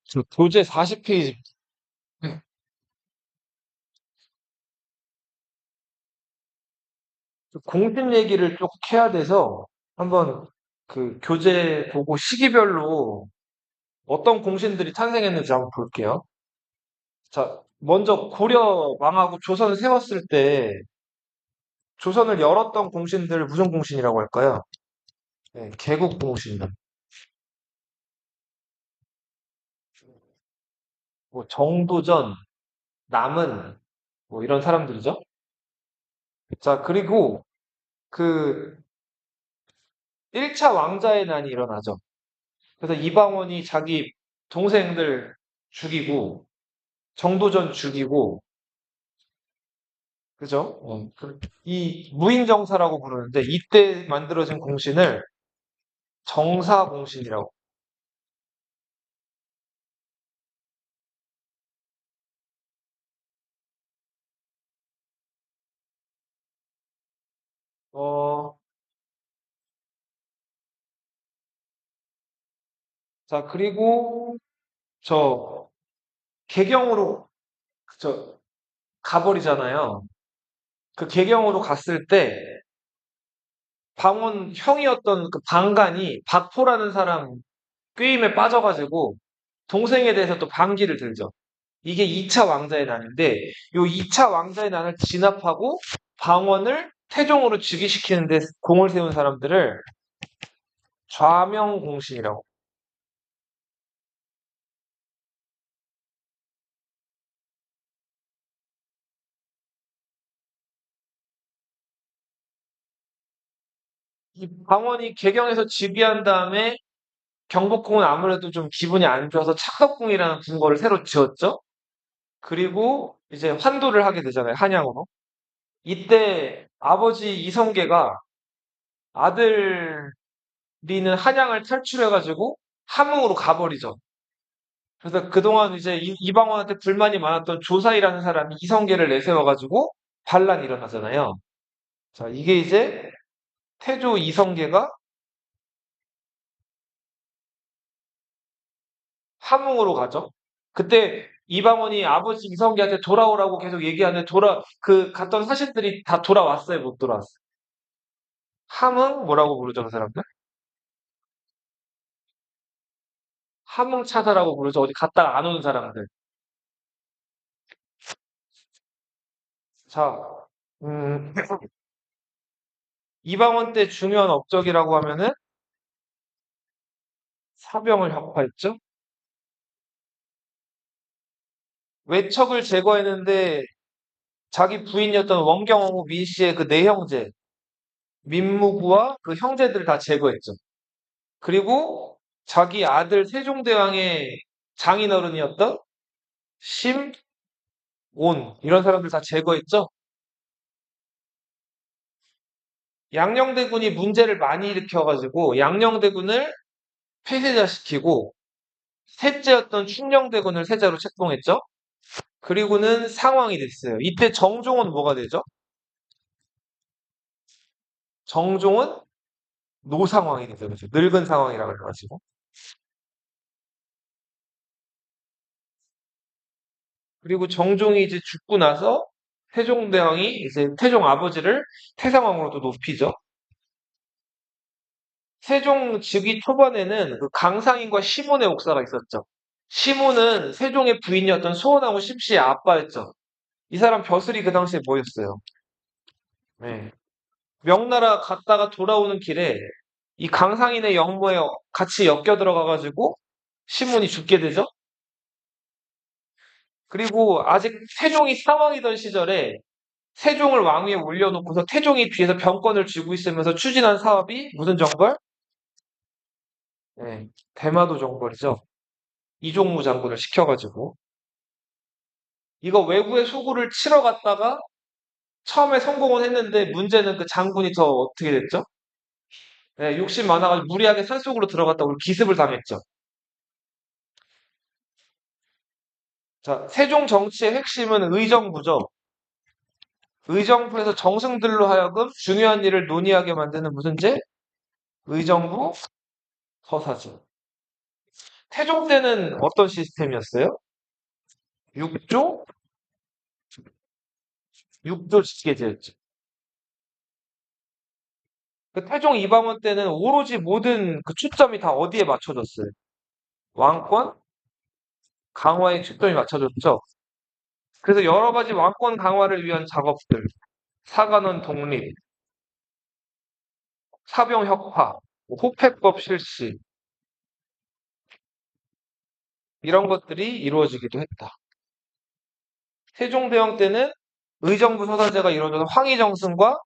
저 교재 40페이지. 공신 얘기를 쭉 해야 돼서 한번 그 교재 보고 시기별로 어떤 공신들이 탄생했는지 한번 볼게요. 자, 먼저 고려 망하고 조선을 세웠을 때 조선을 열었던 공신들을 무슨 공신이라고 할까요? 네, 개국 공신. 뭐 정도전, 남은 뭐 이런 사람들이죠. 자, 그리고 그 1차 왕자의 난이 일어나죠. 그래서 이방원이 자기 동생들 죽이고 정도전 죽이고 그죠? 이 무인정사라고 부르는데 이때 만들어진 공신을 정사공신이라고. 어, 자, 그리고 저 개경으로 저 가버리잖아요. 그 개경으로 갔을 때 방원 형이었던 그 방간이 박포라는 사람 꾀임에 빠져가지고 동생에 대해서 또 반기를 들죠. 이게 2차 왕자의 난인데 요 2차 왕자의 난을 진압하고 방원을 태종으로 즉위시키는 데 공을 세운 사람들을 좌명공신이라고. 이 방원이 개경에서 즉위한 다음에 경복궁은 아무래도 좀 기분이 안 좋아서 착덕궁이라는 궁궐을 새로 지었죠. 그리고 이제 환도를 하게 되잖아요. 한양으로. 이때 아버지 이성계가 아들리는 한양을 탈출해가지고 함흥으로 가버리죠. 그래서 그동안 이제 이방원한테 불만이 많았던 조사이라는 사람이 이성계를 내세워가지고 반란이 일어나잖아요. 자, 이게 이제 태조 이성계가 함흥으로 가죠. 그때 이방원이 아버지 이성계한테 돌아오라고 계속 얘기하는데 그 갔던 사신들이 다 돌아왔어요, 못 돌아왔어요. 함흥 뭐라고 부르죠, 그 사람들? 함흥차사라고 부르죠. 어디 갔다가 안 오는 사람들. 자, 음, 이방원 때 중요한 업적이라고 하면은 사병을 혁파했죠. 외척을 제거했는데 자기 부인이었던 원경하고 민씨의 그 네 형제, 민무구와 그 형제들을 다 제거했죠. 그리고 자기 아들 세종대왕의 장인어른이었던 심, 온 이런 사람들 다 제거했죠. 양녕대군이 문제를 많이 일으켜가지고 양녕대군을 폐쇄자시키고 셋째였던 충녕대군을 세자로 책봉했죠. 그리고는 상황이 됐어요. 이때 정종은 뭐가 되죠? 정종은 노상황이 되죠. 그죠? 늙은 상황이라 그래가지고. 그리고 정종이 이제 죽고 나서 태종대왕이 이제 태종 아버지를 태상왕으로 또 높이죠. 세종 즉위 초반에는 그 강상인과 시몬의 옥사가 있었죠. 시몬은 세종의 부인이었던 소원하고 심씨의 아빠였죠. 이 사람 벼슬이 그 당시에 뭐였어요? 네. 명나라 갔다가 돌아오는 길에 이 강상인의 영모에 같이 엮여 들어가가지고 시몬이 죽게 되죠. 그리고 아직 세종이 사왕이던 시절에 세종을 왕위에 올려놓고서 태종이 뒤에서 병권을 쥐고 있으면서 추진한 사업이 무슨 정벌? 네, 대마도 정벌이죠. 이종무 장군을 시켜가지고 이거 외구의 소굴을 치러 갔다가 처음에 성공은 했는데 문제는 그 장군이 더 어떻게 됐죠? 네, 욕심 많아가지고 무리하게 산속으로 들어갔다고 기습을 당했죠. 자, 세종 정치의 핵심은 의정부죠. 의정부에서 정승들로 하여금 중요한 일을 논의하게 만드는 무슨 제? 의정부 서사죠. 태종 때는 어떤 시스템이었어요? 육조? 육조 직계제였죠. 그 태종 이방원 때는 오로지 모든 그 초점이 다 어디에 맞춰졌어요? 왕권 강화에 초점이 맞춰졌죠. 그래서 여러 가지 왕권 강화를 위한 작업들, 사관원 독립, 사병 혁파, 호패법 실시 이런 것들이 이루어지기도 했다. 세종대왕 때는 의정부 소사제가 이루어져서 황희정승과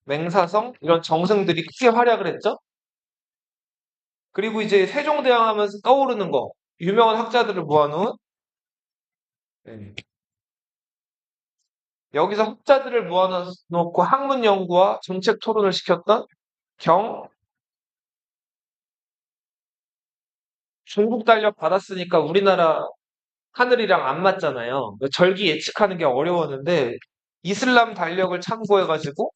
맹사성 이런 정승들이 크게 활약을 했죠. 그리고 이제 세종대왕 하면서 떠오르는 거 유명한 학자들을 모아놓은 네. 여기서 학자들을 모아놓고 학문 연구와 정책 토론을 시켰던 경 중국 달력 받았으니까 우리나라 하늘이랑 안 맞잖아요. 절기 예측하는 게 어려웠는데 이슬람 달력을 참고해가지고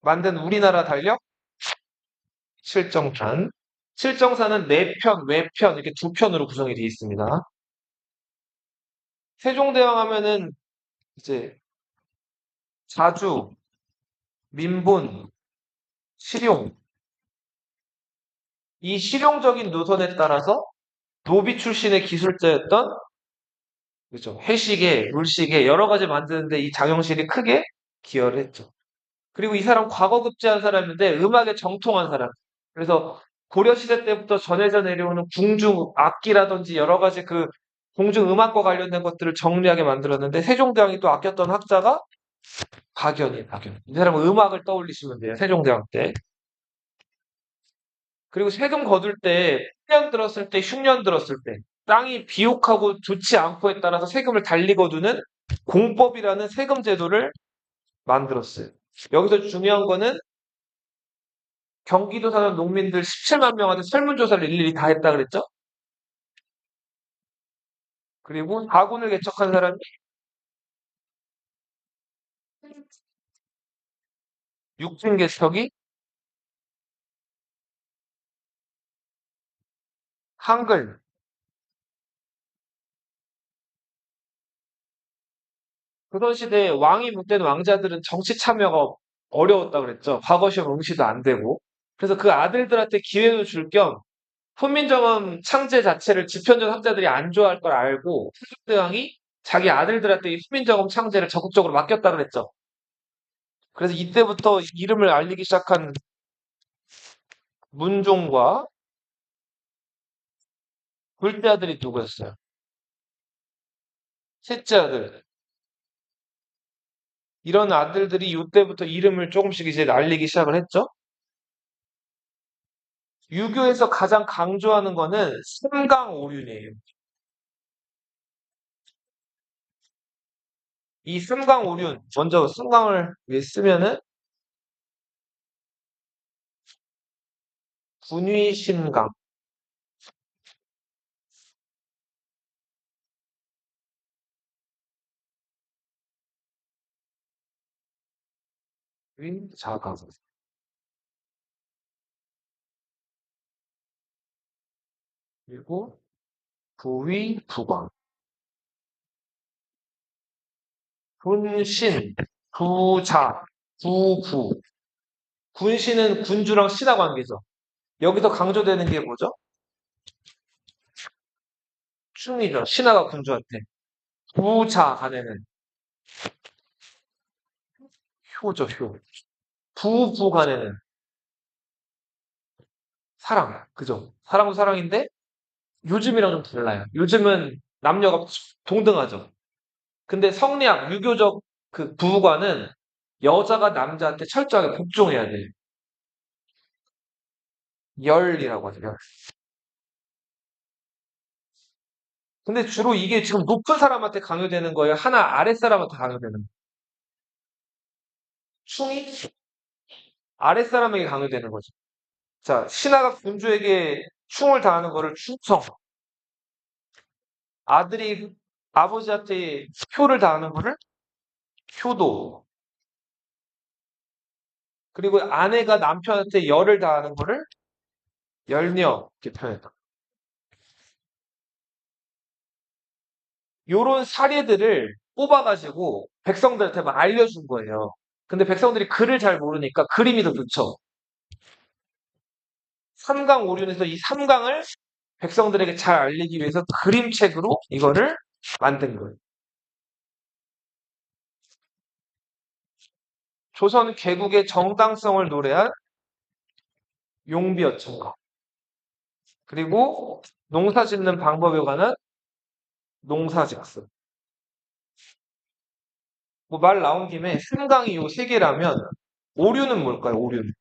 만든 우리나라 달력 실정산. 실정산은 내편, 외편 이렇게 두 편으로 구성이 되어 있습니다. 세종대왕 하면은 이제 자주, 민분, 실용 이 실용적인 노선에 따라서 노비 출신의 기술자였던 그죠 해시계, 물시계 여러 가지 만드는데 이 장영실이 크게 기여를 했죠. 그리고 이 사람 과거급제한 사람인데 음악에 정통한 사람. 그래서 고려시대 때부터 전해져 내려오는 궁중 악기라든지 여러 가지 그 궁중 음악과 관련된 것들을 정리하게 만들었는데 세종대왕이 또 아꼈던 학자가 박연이에요, 박연. 이 사람은 음악을 떠올리시면 돼요, 세종대왕 때. 그리고 세금 거둘 때, 10년 들었을 때, 흉년 들었을 때, 땅이 비옥하고 좋지 않고에 따라서 세금을 달리 거두는 공법이라는 세금 제도를 만들었어요. 여기서 중요한 거는 경기도 사는 농민들 17만 명한테 설문조사를 일일이 다 했다 그랬죠? 그리고 가군을 개척한 사람이 육진 개척이 한글. 그런 시대에 왕이 묻된 왕자들은 정치 참여가 어려웠다 그랬죠. 과거 시험 응시도 안 되고. 그래서 그 아들들한테 기회를 줄 겸 훈민정음 창제 자체를 집현전 학자들이 안 좋아할 걸 알고 세종대왕이 자기 아들들한테 이 훈민정음 창제를 적극적으로 맡겼다 그랬죠. 그래서 이때부터 이름을 알리기 시작한 문종과 둘째 아들이 누구였어요? 셋째 아들. 이런 아들들이 이때부터 이름을 조금씩 이제 알리기 시작을 했죠. 유교에서 가장 강조하는 거는 삼강오륜이에요. 이 삼강오륜, 먼저 삼강을 쓰면은 군위신강, 위자강, 그리고 부위부강, 군신, 부자, 부부. 군신은 군주랑 신하 관계죠. 여기서 강조되는 게 뭐죠? 충이죠. 신하가 군주한테. 부자 간에는 효죠, 효. 부부 간에는 사랑. 그죠? 사랑도 사랑인데 요즘이랑 좀 달라요. 요즘은 남녀가 동등하죠. 근데 성리학, 유교적 그 부부관은 여자가 남자한테 철저하게 복종해야 돼. 열이라고 하죠, 열. 근데 주로 이게 지금 높은 사람한테 강요되는 거예요? 하나 아랫사람한테 강요되는 거예요? 충이 아랫사람에게 강요되는 거죠. 자, 신하가 군주에게 충을 다하는 거를 충성, 아들이 아버지한테 효를 다하는 거를 효도, 그리고 아내가 남편한테 열을 다하는 거를 열녀 이렇게 표현했다. 요런 사례들을 뽑아가지고 백성들한테 막 알려준 거예요. 근데 백성들이 글을 잘 모르니까 그림이 더 좋죠. 삼강오륜에서 이 삼강을 백성들에게 잘 알리기 위해서 그림책으로 이거를 만든 거예요. 조선 개국의 정당성을 노래한 용비어천가. 그리고 농사 짓는 방법에 관한 농사직서. 뭐 말 나온 김에 삼강이 요 세 개라면 오류는 뭘까요? 오류는.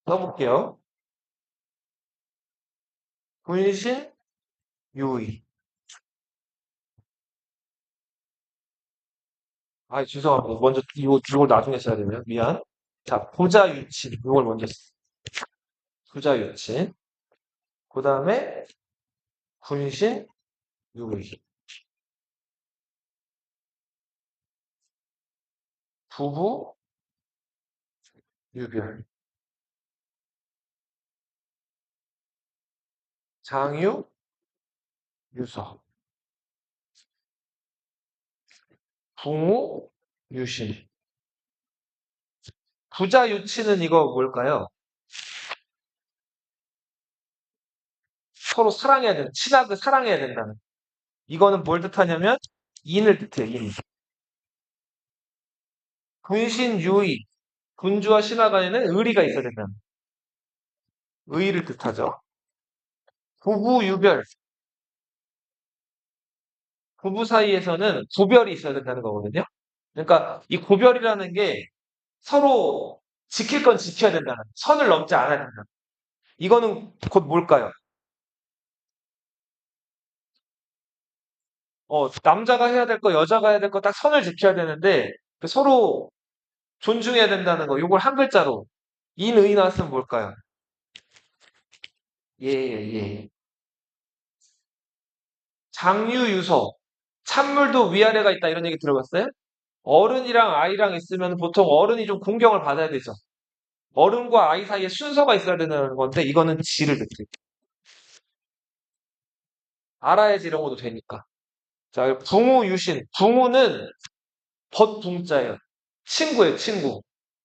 써볼게요. 분신, 유의. 아, 죄송합니다. 먼저 이걸 나중에 써야 되네요. 미안. 자, 부자유친. 이걸 먼저 써. 부자유친. 그 다음에 분신, 유의. 부부, 유별. 장유, 유서. 붕우, 유신. 부자유친은 이거 뭘까요? 서로 사랑해야 된다. 친하게 사랑해야 된다는. 이거는 뭘 뜻하냐면 인을 뜻해요. 인. 분신, 유의. 군주와 신하 간에는 의리가 있어야 된다는. 의의를 뜻하죠. 부부, 유별. 부부 사이에서는 구별이 있어야 된다는 거거든요. 그러니까 이 구별이라는 게 서로 지킬 건 지켜야 된다는, 선을 넘지 않아야 된다. 이거는 곧 뭘까요? 남자가 해야 될 거, 여자가 해야 될 거 딱 선을 지켜야 되는데 그 서로 존중해야 된다는 거. 이걸 한 글자로 인의 나왔으면 뭘까요? 예, 예. 장유유서. 찬물도 위아래가 있다 이런 얘기 들어봤어요? 어른이랑 아이랑 있으면 보통 어른이 좀 공경을 받아야 되죠. 어른과 아이 사이에 순서가 있어야 되는 건데 이거는 지를 느껴요. 알아야지 이런 것도 되니까. 자, 붕우 유신. 붕우는 벗붕자예요. 친구예요, 친구.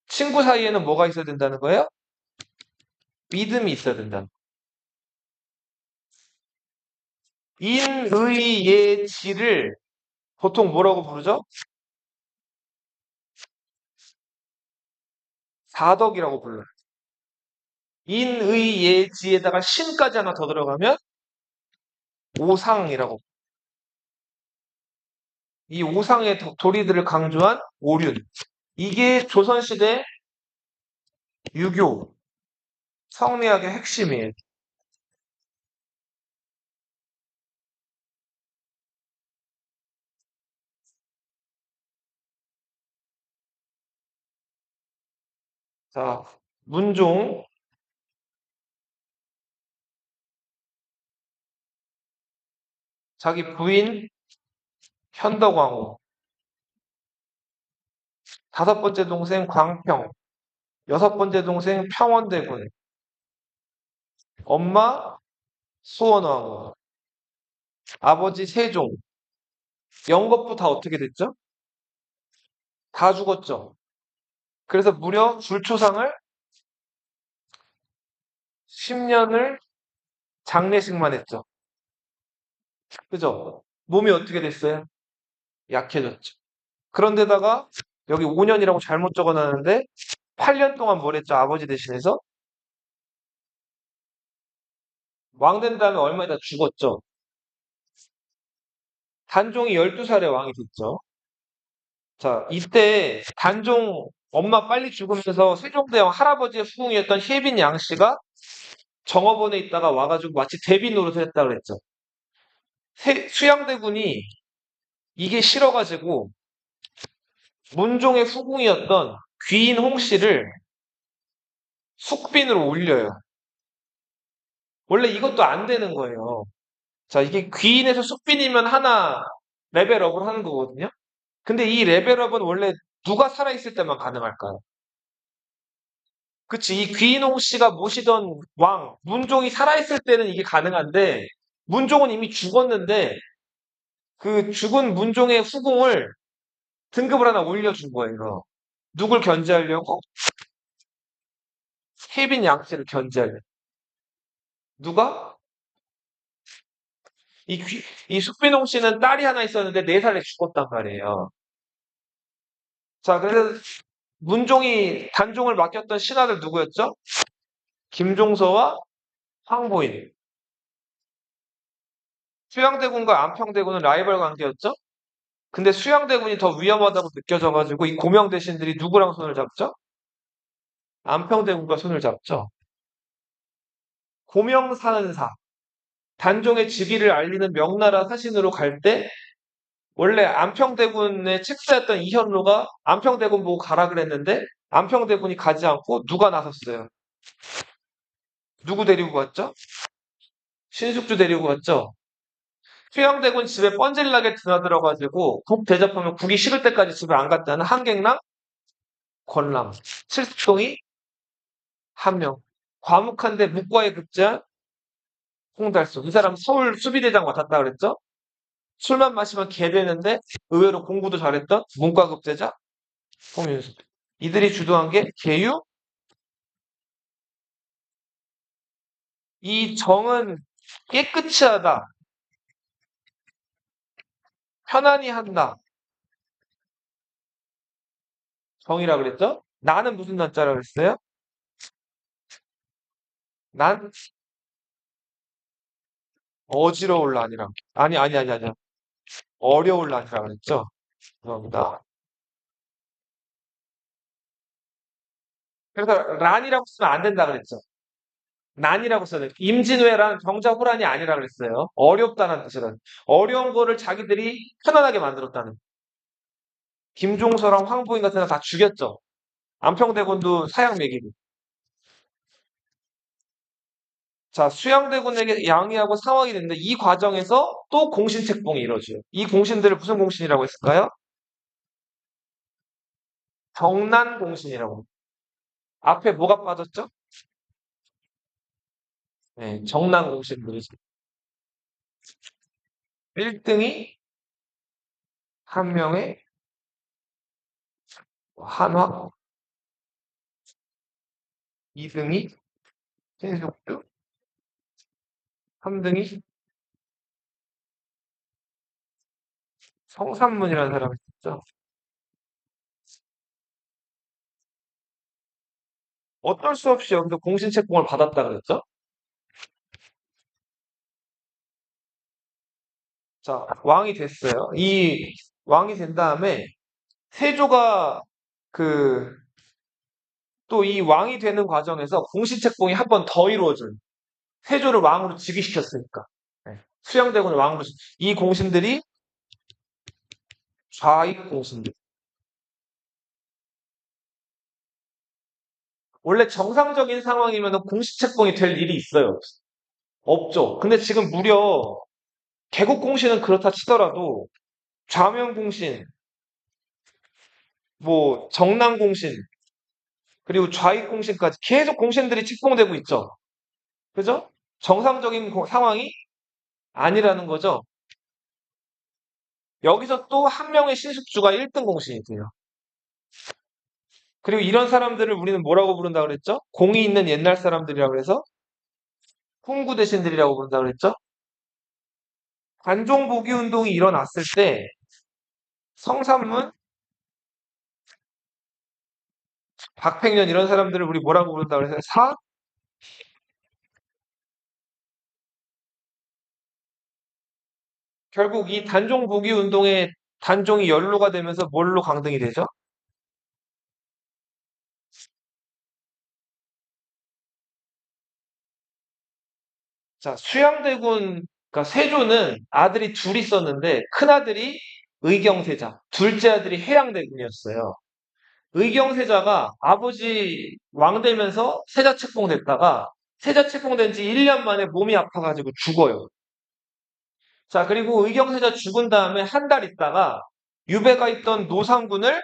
친구 사이에는 뭐가 있어야 된다는 거예요? 믿음이 있어야 된다는 거예요. 인의예지를 보통 뭐라고 부르죠? 사덕이라고 불러요. 인의예지에다가 신까지 하나 더 들어가면 오상이라고. 이 오상의 도리들을 강조한 오륜. 이게 조선시대 유교, 성리학의 핵심이에요. 자, 문종, 자기 부인 현덕왕후, 다섯 번째 동생 광평, 여섯 번째 동생 평원대군, 엄마 수원왕후, 아버지 세종, 영겁부 다 어떻게 됐죠? 다 죽었죠. 그래서 무려 불초상을 10년을 장례식만 했죠. 그죠? 몸이 어떻게 됐어요? 약해졌죠. 그런데다가 여기 5년이라고 잘못 적어놨는데 8년 동안 뭘 했죠? 아버지 대신해서 왕 된 다음에 얼마 있다 죽었죠. 단종이 12살에 왕이 됐죠. 자, 이때 단종 엄마 빨리 죽으면서 세종대왕 할아버지의 후궁이었던 혜빈 양씨가 정업원에 있다가 와가지고 마치 대비 노릇을 했다 그랬죠. 수양대군이 이게 싫어가지고 문종의 후궁이었던 귀인 홍씨를 숙빈으로 올려요. 원래 이것도 안 되는 거예요. 자, 이게 귀인에서 숙빈이면 하나 레벨업을 하는 거거든요. 근데 이 레벨업은 원래 누가 살아있을 때만 가능할까요? 그치. 이 귀인홍 씨가 모시던 왕, 문종이 살아있을 때는 이게 가능한데, 문종은 이미 죽었는데, 그 죽은 문종의 후궁을 등급을 하나 올려준 거예요. 누굴 견제하려고? 혜빈 양씨를 견제하려고. 누가? 이 숙빈홍 씨는 딸이 하나 있었는데 4살에 죽었단 말이에요. 자, 그래서 문종이 단종을 맡겼던 신하들 누구였죠? 김종서와 황보인. 수양대군과 안평대군은 라이벌 관계였죠? 근데 수양대군이 더 위험하다고 느껴져가지고 이 고명 대신들이 누구랑 손을 잡죠? 안평대군과 손을 잡죠. 고명사은사. 단종의 즉위를 알리는 명나라 사신으로 갈 때 원래 안평대군의 책사였던 이현로가 안평대군 보고 가라 그랬는데 안평대군이 가지 않고 누가 나섰어요? 누구 데리고 갔죠? 신숙주 데리고 갔죠? 수양대군 집에 뻔질나게 드나들어가지고 국 대접하면 국이 식을 때까지 집에 안 갔다는 한갱랑 권랑 칠숙동이 한 명. 과묵한데 묵과에 급제한 홍달수. 이 사람 서울 수비대장 맡았다 그랬죠? 술만 마시면 개 되는데 의외로 공부도 잘했던 문과 급제자 홍윤수. 이들이 주도한 게 계유. 이 정은 깨끗이 하다, 편안히 한다. 정이라 그랬죠? 나는 무슨 난자라 그랬어요? 난 어지러울 난이라. 아니. 어려울 난이라 그랬죠? 죄송합니다. 그래서 란이라고 쓰면 안 된다 그랬죠? 난이라고 써야 돼. 임진왜란 병자호란이 아니라 그랬어요. 어렵다는 뜻이란. 어려운 거를 자기들이 편안하게 만들었다는. 김종서랑 황보인 같은 거 다 죽였죠. 안평대군도 사형 매기고. 자, 수양대군에게 양해하고 상황이 됐는데 이 과정에서 또 공신책봉이 이루어져요. 이 공신들을 무슨 공신이라고 했을까요? 정난공신이라고. 앞에 뭐가 빠졌죠? 네, 정난공신들이죠. 1등이 한 명의 한화, 2등이 신숙주, 3등이 성산문이라는 사람이 있죠. 어쩔 수 없이 여기서 공신책봉을 받았다 그랬죠? 자, 왕이 됐어요. 이 왕이 된 다음에 세조가 그 또 이 왕이 되는 과정에서 공신책봉이 한 번 더 이루어져요. 세조를 왕으로 즉위시켰으니까. 네. 수양대군을 왕으로 이 공신들이 좌익 공신들. 원래 정상적인 상황이면 공신책봉이 될 일이 있어요. 없죠. 근데 지금 무려 개국 공신은 그렇다 치더라도 좌명 공신, 뭐 정남 공신, 그리고 좌익 공신까지 계속 공신들이 책봉되고 있죠. 그죠? 정상적인 상황이 아니라는 거죠. 여기서 또 한 명의 신숙주가 1등 공신이 돼요. 그리고 이런 사람들을 우리는 뭐라고 부른다 그랬죠? 공이 있는 옛날 사람들이라고 그래서 훈구 대신들이라고 부른다 그랬죠? 관종 복위 운동이 일어났을 때 성삼문, 박팽년 이런 사람들을 우리 뭐라고 부른다 그래서 결국 이 단종 복위 운동의 단종이 연로가 되면서 뭘로 강등이 되죠? 자, 수양대군, 그러니까 세조는 아들이 둘 있었는데 큰아들이 의경세자, 둘째 아들이 해양대군이었어요. 의경세자가 아버지 왕 되면서 세자 책봉됐다가 세자 책봉된 지 1년 만에 몸이 아파가지고 죽어요. 자, 그리고 의경세자 죽은 다음에 한 달 있다가 유배가 있던 노상군을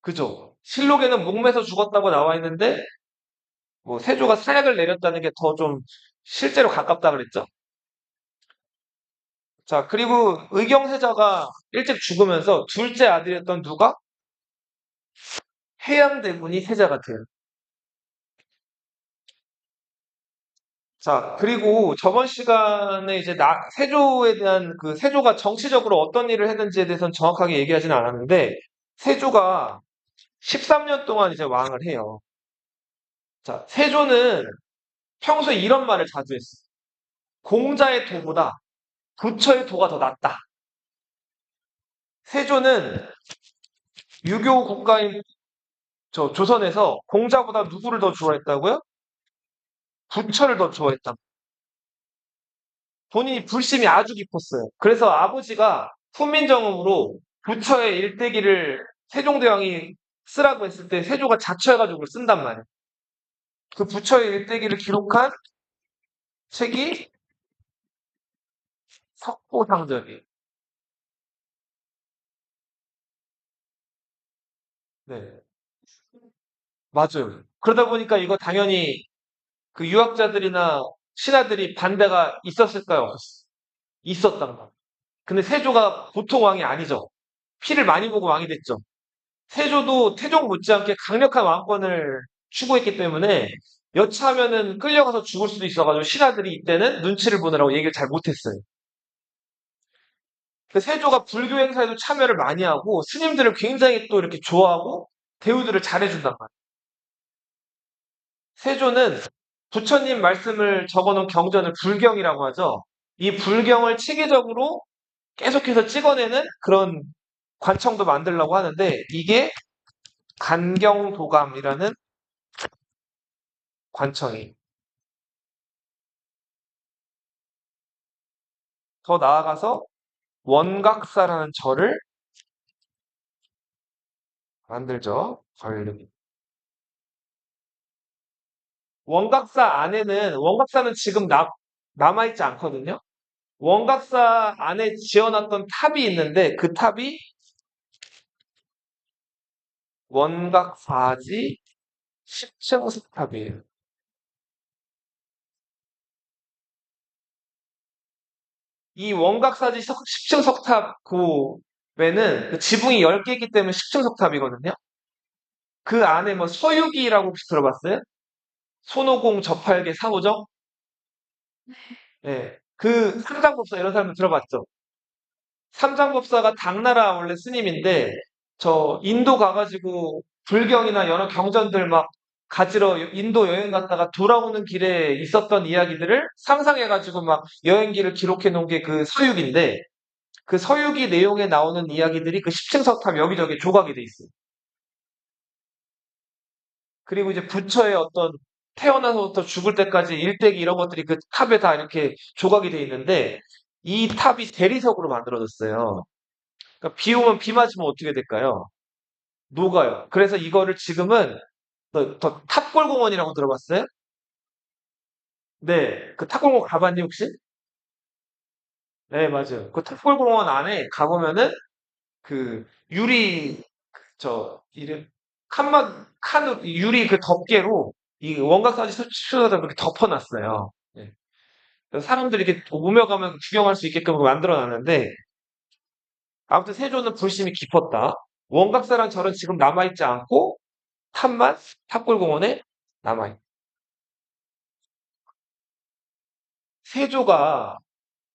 그죠? 실록에는 목매서 죽었다고 나와 있는데 뭐 세조가 사약을 내렸다는 게 더 좀 실제로 가깝다 그랬죠? 자, 그리고 의경세자가 일찍 죽으면서 둘째 아들이었던 누가? 해양대군이 세자가 돼요. 자, 그리고 저번 시간에 이제 세조에 대한 그 세조가 정치적으로 어떤 일을 했는지에 대해서는 정확하게 얘기하지는 않았는데, 세조가 13년 동안 이제 왕을 해요. 자, 세조는 평소에 이런 말을 자주 했어요. 공자의 도보다 부처의 도가 더 낫다. 세조는 유교 국가인 저 조선에서 공자보다 누구를 더 좋아했다고요? 부처를 더 좋아했다. 본인이 불심이 아주 깊었어요. 그래서 아버지가 훈민정음으로 부처의 일대기를 세종대왕이 쓰라고 했을 때 세조가 자처해가지고 그걸 쓴단 말이에요. 그 부처의 일대기를 기록한 책이 석고상전이에요. 네, 맞아요. 그러다 보니까 이거 당연히 그 유학자들이나 신하들이 반대가 있었을까요? 없었어요? 있었단 말이에요. 근데 세조가 보통 왕이 아니죠. 피를 많이 보고 왕이 됐죠. 세조도 태종 못지않게 강력한 왕권을 추구했기 때문에 여차하면은 끌려가서 죽을 수도 있어가지고 신하들이 이때는 눈치를 보느라고 얘기를 잘 못했어요. 그 세조가 불교 행사에도 참여를 많이 하고 스님들을 굉장히 또 이렇게 좋아하고 대우들을 잘해준단 말이에요. 세조는 부처님 말씀을 적어놓은 경전을 불경이라고 하죠. 이 불경을 체계적으로 계속해서 찍어내는 그런 관청도 만들려고 하는데 이게 간경도감이라는 관청이 더 나아가서 원각사라는 절을 만들죠. 관리. 원각사 안에는 원각사는 지금 남아있지 않거든요. 원각사 안에 지어놨던 탑이 있는데 그 탑이 원각사지 10층 탑이에요. 이 원각사지 10층 석탑 고에는 그 지붕이 10개이기 때문에 10층 석탑이거든요. 그 안에 뭐 서유기라고 혹시 들어봤어요? 손오공 저팔계 사오정? 예. 그 삼장법사 이런 사람 들어봤죠? 삼장법사가 당나라 원래 스님인데 저 인도 가가지고 불경이나 여러 경전들 막 가지러 인도 여행 갔다가 돌아오는 길에 있었던 이야기들을 상상해가지고 막 여행기를 기록해 놓은 게 그 서유기인데 그 서유기 내용에 나오는 이야기들이 그 십층 석탑 여기저기 조각이 돼 있어요. 그리고 이제 부처의 어떤 태어나서부터 죽을 때까지 일대기 이런 것들이 그 탑에 다 이렇게 조각이 돼 있는데 이 탑이 대리석으로 만들어졌어요. 그러니까 비 오면 비 맞으면 어떻게 될까요? 녹아요. 그래서 이거를 지금은 더 탑골공원이라고 들어봤어요? 네, 그 탑골공원 가봤니 혹시? 네, 맞아요. 그 탑골공원 안에 가보면은 그 유리 저 이름 칸으로 유리 그 덮개로 이 원각사지 수출하다 이렇게 덮어놨어요. 네. 그래서 사람들이 이렇게 오며 가면 구경할 수 있게끔 만들어놨는데 아무튼 세조는 불심이 깊었다. 원각사랑 절은 지금 남아있지 않고 탑만 탑골공원에 남아있다. 세조가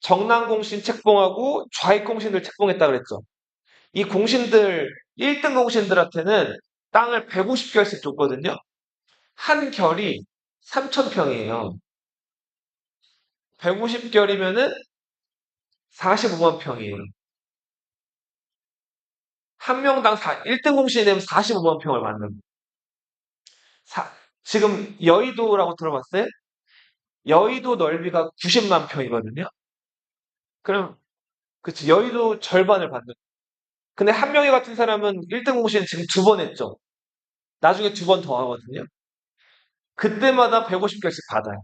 정난공신 책봉하고 좌익공신들 책봉했다 그랬죠. 이 공신들 1등 공신들한테는 땅을 150결씩 줬거든요. 한 결이 3,000평이에요. 150결이면은 45만 평이에요. 한 명당 1등 공신이 되면 45만 평을 받는 거예요. 지금 여의도라고 들어봤어요? 여의도 넓이가 90만 평이거든요. 그럼 그치 여의도 절반을 받는. 근데 한 명이 같은 사람은 1등 공신 지금 두 번 했죠. 나중에 두 번 더 하거든요. 그때마다 150개씩 받아요.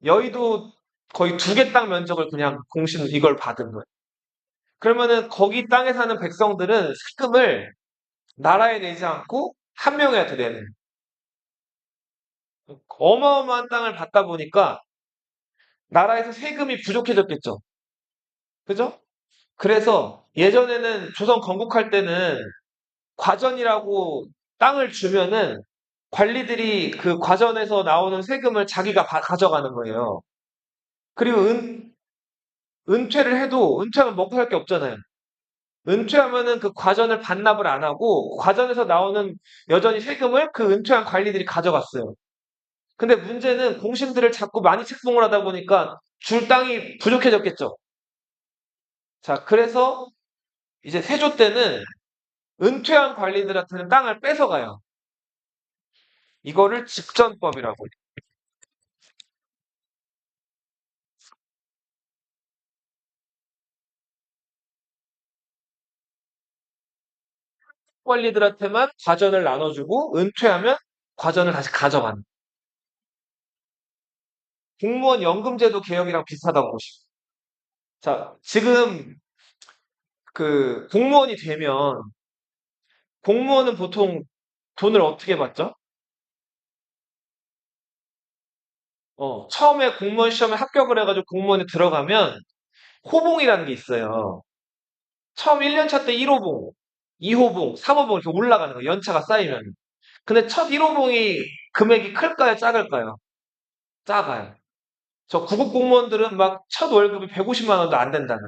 여의도 거의 두 개 땅 면적을 그냥 공신 이걸 받은 거예요. 그러면은 거기 땅에 사는 백성들은 세금을 나라에 내지 않고 한 명한테 내는 어마어마한 땅을 받다 보니까 나라에서 세금이 부족해졌겠죠. 그죠? 그래서 예전에는 조선 건국할 때는 과전이라고 땅을 주면은 관리들이 그 과전에서 나오는 세금을 자기가 가져가는 거예요. 그리고 은퇴를 해도 은퇴하면 먹고 살 게 없잖아요. 은퇴하면은 그 과전을 반납을 안 하고 과전에서 나오는 여전히 세금을 그 은퇴한 관리들이 가져갔어요. 근데 문제는 공신들을 자꾸 많이 책봉을 하다 보니까 줄 땅이 부족해졌겠죠. 자, 그래서 이제 세조 때는 은퇴한 관리들한테는 땅을 뺏어가요. 이거를 직전법이라고 해요. 관리들한테만 과전을 나눠주고 은퇴하면 과전을 다시 가져가는. 공무원 연금제도 개혁이랑 비슷하다고 보시죠. 자, 지금 그 공무원이 되면 공무원은 보통 돈을 어떻게 받죠? 처음에 공무원 시험에 합격을 해가지고 공무원에 들어가면 호봉이라는 게 있어요. 처음 1년차 때 1호봉, 2호봉, 3호봉 이렇게 올라가는 거예요. 연차가 쌓이면. 근데 첫 1호봉이 금액이 클까요? 작을까요? 작아요. 저 구급 공무원들은 막 첫 월급이 150만 원도 안 된다는.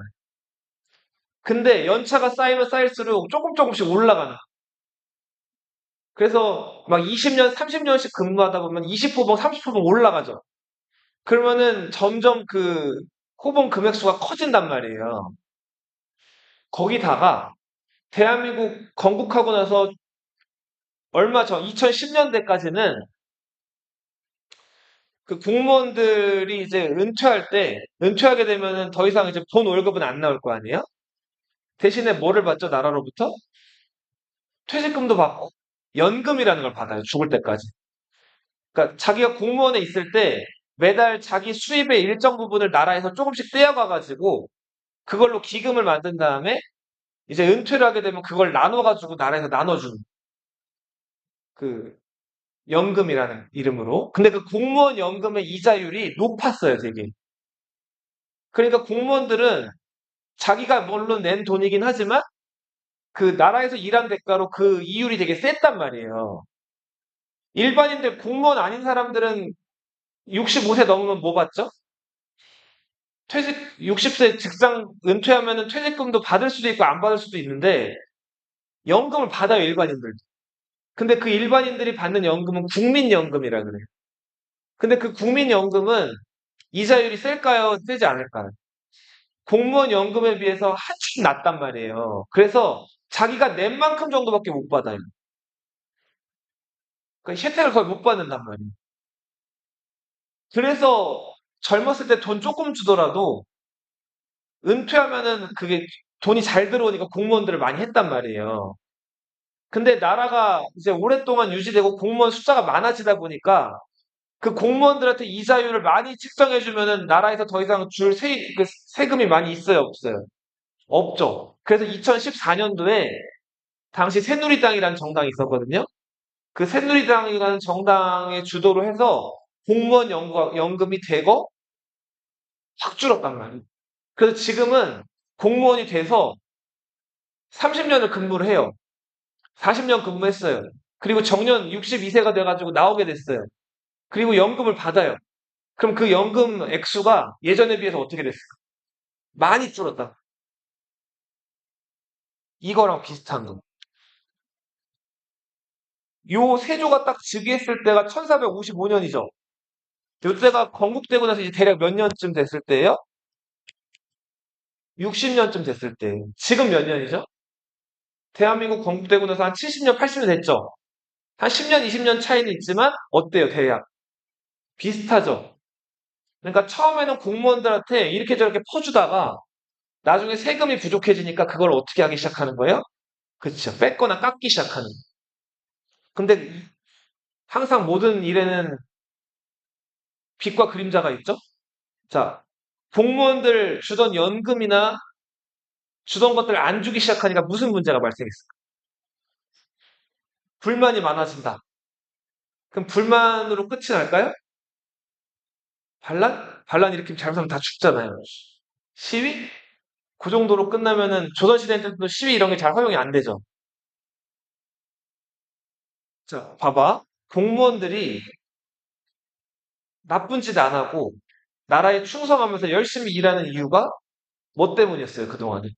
근데 연차가 쌓이면 쌓일수록 조금씩 올라가는. 그래서 막 20년, 30년씩 근무하다 보면 20호봉, 30호봉 올라가죠. 그러면은 점점 그 호봉 금액수가 커진단 말이에요. 거기다가 대한민국 건국하고 나서 얼마 전 2010년대까지는 그 공무원들이 이제 은퇴하게 되면은 더 이상 이제 본 월급은 안 나올 거 아니에요? 대신에 뭐를 받죠, 나라로부터? 퇴직금도 받고 연금이라는 걸 받아요, 죽을 때까지. 그러니까 자기가 공무원에 있을 때 매달 자기 수입의 일정 부분을 나라에서 조금씩 떼어가가지고 그걸로 기금을 만든 다음에 이제 은퇴를 하게 되면 그걸 나눠가지고 나라에서 나눠주는 그 연금이라는 이름으로. 근데 그 공무원 연금의 이자율이 높았어요, 되게. 그러니까 공무원들은 자기가 물론 낸 돈이긴 하지만 그 나라에서 일한 대가로 그 이율이 되게 셌단 말이에요. 일반인들 공무원 아닌 사람들은 65세 넘으면 뭐 받죠? 퇴직 60세 직장 은퇴하면은 퇴직금도 받을 수도 있고 안 받을 수도 있는데 연금을 받아요, 일반인들. 근데 그 일반인들이 받는 연금은 국민연금이라 그래요. 근데 그 국민연금은 이자율이 셀까요? 세지 않을까요? 공무원 연금에 비해서 한층 낮단 말이에요. 그래서 자기가 낸 만큼 정도밖에 못 받아요. 그러니까 혜택을 거의 못 받는단 말이에요. 그래서 젊었을 때 돈 조금 주더라도 은퇴하면은 그게 돈이 잘 들어오니까 공무원들을 많이 했단 말이에요. 근데 나라가 이제 오랫동안 유지되고 공무원 숫자가 많아지다 보니까 그 공무원들한테 이자율을 많이 측정해주면은 나라에서 더 이상 그 세금이 많이 있어요, 없어요? 없죠. 그래서 2014년도에 당시 새누리당이라는 정당이 있었거든요. 그 새누리당이라는 정당의 주도로 해서 공무원 연금이 되고 확 줄었단 말이에요. 그래서 지금은 공무원이 돼서 30년을 근무를 해요. 40년 근무했어요. 그리고 정년 62세가 돼가지고 나오게 됐어요. 그리고 연금을 받아요. 그럼 그 연금 액수가 예전에 비해서 어떻게 됐을까? 많이 줄었다. 이거랑 비슷한 거. 요 세조가 딱 즉위했을 때가 1455년이죠. 요때가 건국되고 나서 이제 대략 몇 년쯤 됐을 때예요? 60년쯤 됐을 때. 지금 몇 년이죠? 대한민국 건국되고 나서 한 70년, 80년 됐죠? 한 10년, 20년 차이는 있지만 어때요, 대략? 비슷하죠? 그러니까 처음에는 공무원들한테 이렇게 저렇게 퍼주다가 나중에 세금이 부족해지니까 그걸 어떻게 하기 시작하는 거예요? 그렇죠. 뺏거나 깎기 시작하는. 근데 항상 모든 일에는 빛과 그림자가 있죠? 자, 공무원들 주던 연금이나 주던 것들 안 주기 시작하니까 무슨 문제가 발생했을까? 불만이 많아진다. 그럼 불만으로 끝이 날까요? 반란? 반란 일으키면 잘못하면 다 죽잖아요. 시위? 그 정도로 끝나면은 조선시대 때도 시위 이런 게 잘 허용이 안 되죠. 자, 봐봐. 공무원들이 나쁜 짓 안 하고 나라에 충성하면서 열심히 일하는 이유가 뭐 때문이었어요, 그동안에?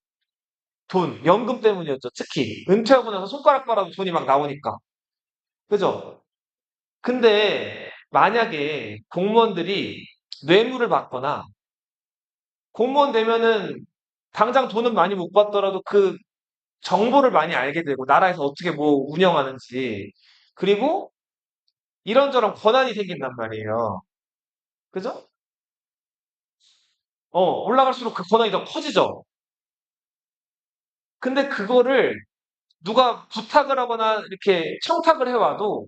돈, 연금 때문이었죠. 특히 은퇴하고 나서 손가락 빨아도 돈이 막 나오니까. 그죠? 근데 만약에 공무원들이 뇌물을 받거나 공무원 되면은 당장 돈은 많이 못 받더라도 그 정보를 많이 알게 되고 나라에서 어떻게 뭐 운영하는지 그리고 이런저런 권한이 생긴단 말이에요. 그죠? 올라갈수록 그 권한이 더 커지죠. 근데 그거를 누가 부탁을 하거나 이렇게 청탁을 해와도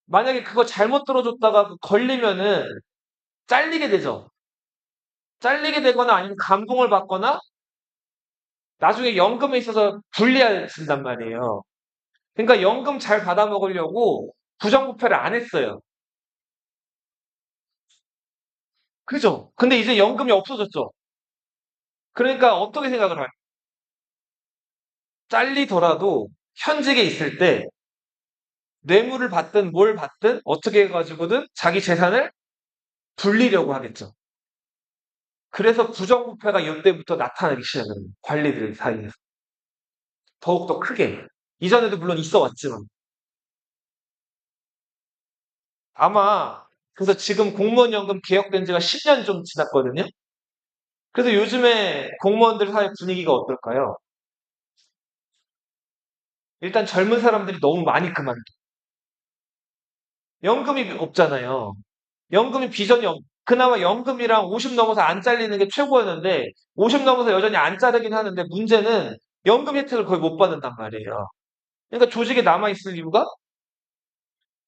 만약에 그거 잘못 들어줬다가 걸리면은 잘리게 되죠. 잘리게 되거나 아니면 감봉을 받거나 나중에 연금에 있어서 불리해진단 말이에요. 그러니까 연금 잘 받아먹으려고 부정부패를 안 했어요. 그죠? 근데 이제 연금이 없어졌죠. 그러니까 어떻게 생각을 할요 잘리더라도 현직에 있을 때 뇌물을 받든 뭘 받든 어떻게 해가지고든 자기 재산을 불리려고 하겠죠. 그래서 부정부패가 이때부터 나타나기 시작해요. 관리들 사이에서. 더욱더 크게. 이전에도 물론 있어 왔지만. 아마, 그래서 지금 공무원연금 개혁된 지가 10년 좀 지났거든요. 그래서 요즘에 공무원들 사이 분위기가 어떨까요? 일단 젊은 사람들이 너무 많이 그만둬. 연금이 없잖아요. 연금이 비전이 없, 그나마 연금이랑 50 넘어서 안 잘리는 게 최고였는데, 50 넘어서 여전히 안 자르긴 하는데, 문제는 연금 혜택을 거의 못 받는단 말이에요. 그러니까 조직에 남아있을 이유가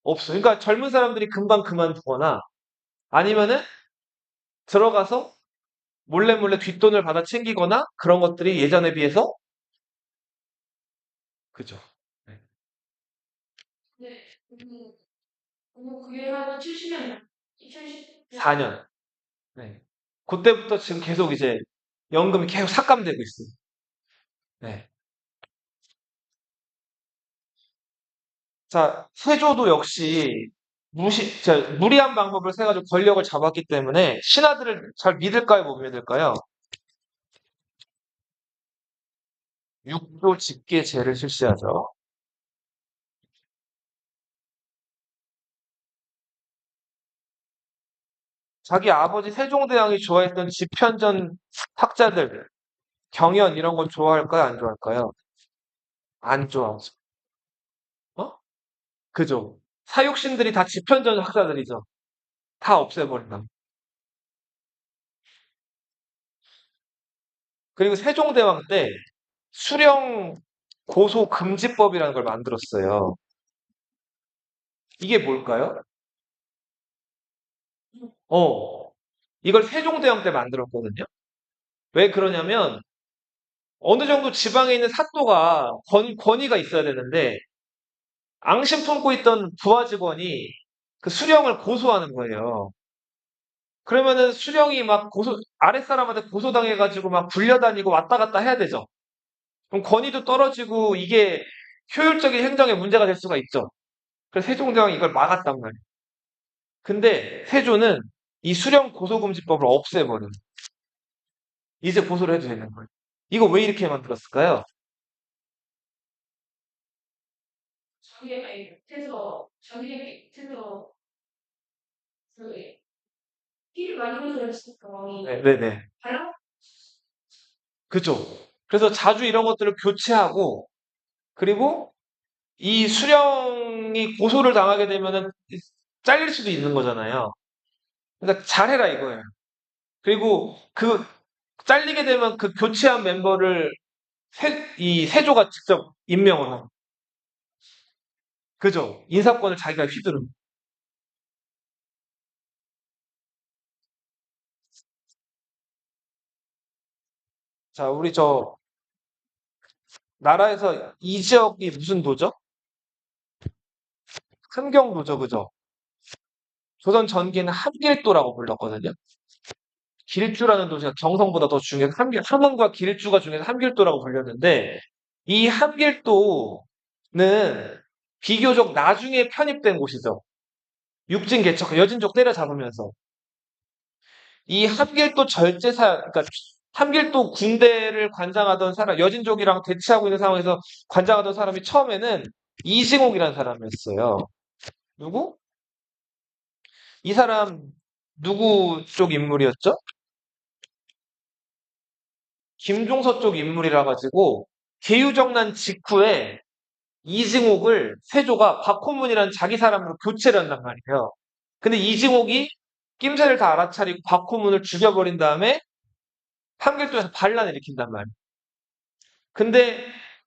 없어. 그러니까 젊은 사람들이 금방 그만두거나, 아니면은 들어가서 몰래 몰래 뒷돈을 받아 챙기거나, 그런 것들이 예전에 비해서, 그죠. 네. 네. 그게 한 70년, 2014년. 네. 그때부터 지금 계속 이제 연금이 계속 삭감되고 있어요. 네. 자, 세조도 역시 무리한 방법을 써가지고 권력을 잡았기 때문에 신하들을 잘 믿을까요, 못 믿을까요? 육조 직계제를 실시하죠. 자기 아버지 세종대왕이 좋아했던 집현전 학자들, 경연 이런 건 좋아할까요, 안 좋아할까요? 안 좋아하죠. 어? 그죠? 사육신들이 다 집현전 학자들이죠. 다 없애버린다. 그리고 세종대왕 때 수령 고소 금지법이라는 걸 만들었어요. 이게 뭘까요? 어, 이걸 세종대왕 때 만들었거든요. 왜 그러냐면 어느 정도 지방에 있는 사또가 권위가 있어야 되는데 앙심 품고 있던 부하 직원이 그 수령을 고소하는 거예요. 그러면은 수령이 막 아랫사람한테 고소당해가지고 막 불려다니고 왔다 갔다 해야 되죠. 그럼 권위도 떨어지고 이게 효율적인 행정에 문제가 될 수가 있죠. 그래서 세종대왕이 이걸 막았단 말이에요. 근데 세조는 이 수령 고소금지법을 없애버려요. 이제 고소를 해도 되는 거예요. 이거 왜 이렇게 만들었을까요? 자기의 밑에서 그 피를 많이 흘렸으니까 네네네. 그죠. 그래서 자주 이런 것들을 교체하고 그리고 이 수령이 고소를 당하게 되면은 잘릴 수도 있는 거잖아요. 그러니까 잘해라 이거예요. 그리고 그 잘리게 되면 그 교체한 멤버를 이 세조가 직접 임명을 하고 그죠. 인사권을 자기가 휘두르는. 자, 우리 저 나라에서 이 지역이 무슨 도죠? 함경도죠, 그죠? 조선 전기는 한길도라고 불렀거든요. 길주라는 도시가 경성보다 더 중요해서 함흥과 길주가 중에서 함길도라고 불렸는데 이 함길도는 비교적 나중에 편입된 곳이죠. 육진 개척, 여진족 때려잡으면서 이 함길도 그러니까 함길도 군대를 관장하던 사람, 여진족이랑 대치하고 있는 상황에서 관장하던 사람이 처음에는 이승옥이라는 사람이었어요. 누구? 이 사람 누구 쪽 인물이었죠? 김종서 쪽 인물이라 가지고 계유정난 직후에 이승옥을 세조가 박호문이라는 자기 사람으로 교체를 한단 말이에요. 근데 이승옥이 낌새를 다 알아차리고 박호문을 죽여버린 다음에 함길도에서 반란을 일으킨단 말이에요. 근데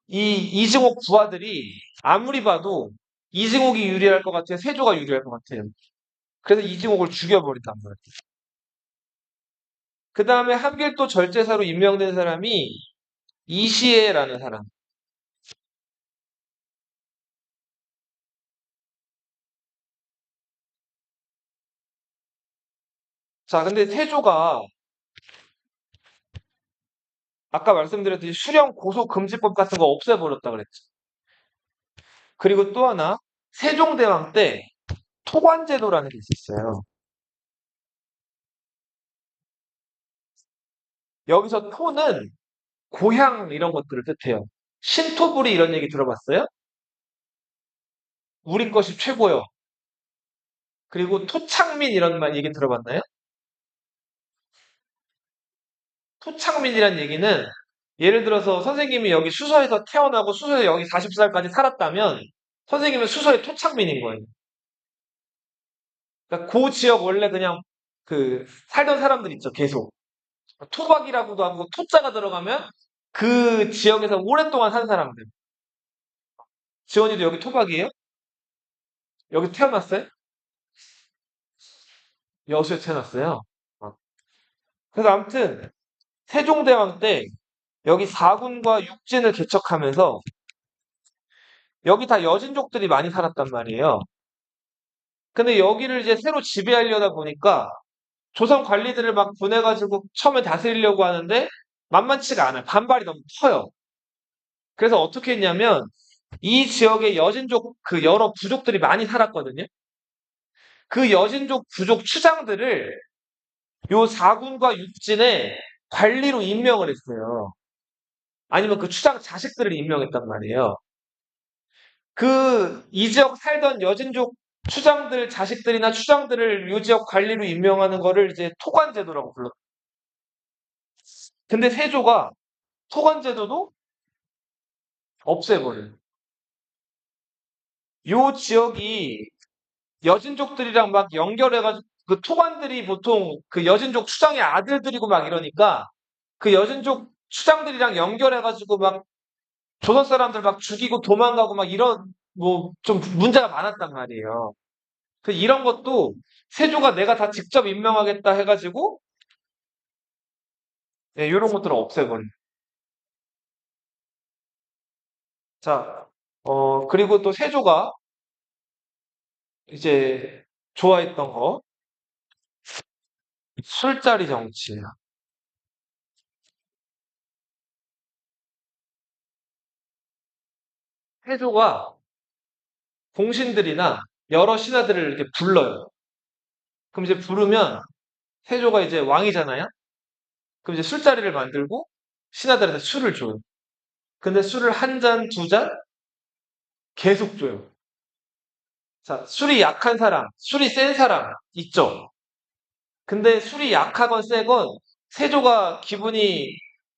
이 이승옥 부하들이 아무리 봐도 이승옥이 유리할 것 같아요. 세조가 유리할 것 같아요. 그래서 이승옥을 죽여버린단 말이에요. 그 다음에 함길도 절제사로 임명된 사람이 이시애라는 사람. 자, 근데 세조가 아까 말씀드렸듯이 수령 고소금지법 같은 거 없애버렸다 그랬죠. 그리고 또 하나, 세종대왕 때 토관제도라는 게 있었어요. 여기서 토는 고향 이런 것들을 뜻해요. 신토부리 이런 얘기 들어봤어요? 우리 것이 최고요. 그리고 토착민 이런 말 얘기 들어봤나요? 토착민이란 얘기는 예를 들어서 선생님이 여기 수서에서 태어나고 수서에 여기 40살까지 살았다면 선생님은 수서의 토착민인 거예요. 그러니까 그 지역 원래 그냥 그 살던 사람들 있죠, 계속. 토박이라고도 하고 토자가 들어가면 그 지역에서 오랫동안 산 사람들. 지원이도 여기 토박이에요? 여기 태어났어요? 여수에 태어났어요. 어. 그래서 아무튼 세종대왕 때 여기 사군과 육진을 개척하면서 여기 다 여진족들이 많이 살았단 말이에요. 근데 여기를 이제 새로 지배하려다 보니까 조선 관리들을 막 보내가지고 처음에 다스리려고 하는데 만만치가 않아요. 반발이 너무 커요. 그래서 어떻게 했냐면 이 지역에 여진족 그 여러 부족들이 많이 살았거든요. 그 여진족 부족 추장들을 요 사군과 육진의 관리로 임명을 했어요. 아니면 그 추장 자식들을 임명했단 말이에요. 그 이 지역 살던 여진족 추장들 자식들이나 추장들을 요 지역 관리로 임명하는 거를 이제 토관제도라고 불렀어요. 근데 세조가 토관제도도 없애버려요. 요 지역이 여진족들이랑 막 연결해가지고 그 토관들이 보통 그 여진족 추장의 아들들이고 막 이러니까 그 여진족 추장들이랑 연결해가지고 막 조선 사람들 막 죽이고 도망가고 막 이런 뭐 좀 문제가 많았단 말이에요. 그 이런 것도 세조가 내가 다 직접 임명하겠다 해가지고 예, 이런 것들을 없애버린. 자, 그리고 또 세조가 이제 좋아했던 거 술자리 정치예요. 세조가 공신들이나 여러 신하들을 이렇게 불러요. 그럼 이제 부르면 세조가 이제 왕이잖아요. 그럼 이제 술자리를 만들고 신하들한테 술을 줘요. 근데 술을 한 잔, 두 잔 계속 줘요. 자, 술이 약한 사람, 술이 센 사람 있죠. 근데 술이 약하건 세건 세조가 기분이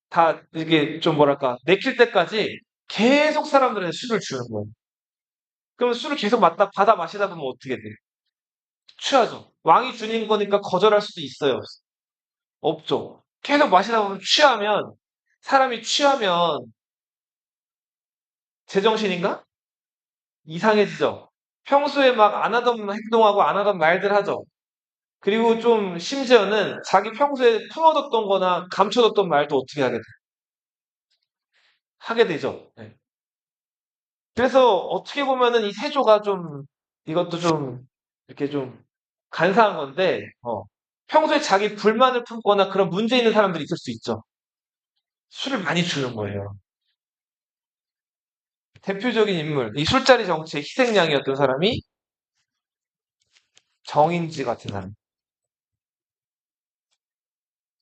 다 이게 좀 뭐랄까 내킬 때까지 계속 사람들한테 술을 주는 거예요. 그럼 술을 계속 받아 마시다 보면 어떻게 돼? 취하죠. 왕이 주는 거니까 거절할 수도 있어요. 없죠. 계속 마시다 보면 사람이 취하면 제정신인가? 이상해지죠. 평소에 막 안 하던 행동하고 안 하던 말들 하죠. 그리고 좀 심지어는 자기 평소에 품어뒀던 거나 감춰뒀던 말도 어떻게 하게 되죠. 네. 그래서 어떻게 보면은 이 세조가 좀 이것도 좀 이렇게 좀 간사한 건데 평소에 자기 불만을 품거나 그런 문제 있는 사람들이 있을 수 있죠. 술을 많이 주는 거예요. 대표적인 인물, 이 술자리 정치의 희생양이었던 사람이 정인지 같은 사람.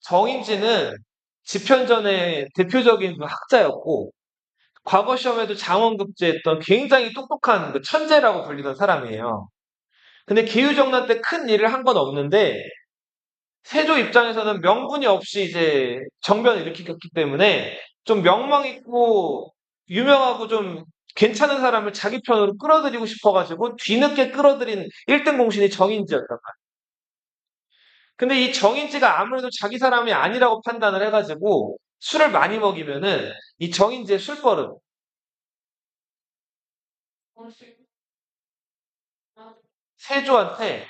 정인지는 집현전의 대표적인 그 학자였고, 과거 시험에도 장원급제했던 굉장히 똑똑한 그 천재라고 불리던 사람이에요. 근데 기후정난 때 큰 일을 한 건 없는데, 세조 입장에서는 명분이 없이 이제 정변을 일으켰기 때문에 좀 명망 있고 유명하고 좀 괜찮은 사람을 자기 편으로 끌어들이고 싶어가지고 뒤늦게 끌어들인 1등 공신이 정인지였단 말이에요. 근데 이 정인지가 아무래도 자기 사람이 아니라고 판단을 해가지고 술을 많이 먹이면은 이 정인지의 술버릇 세조한테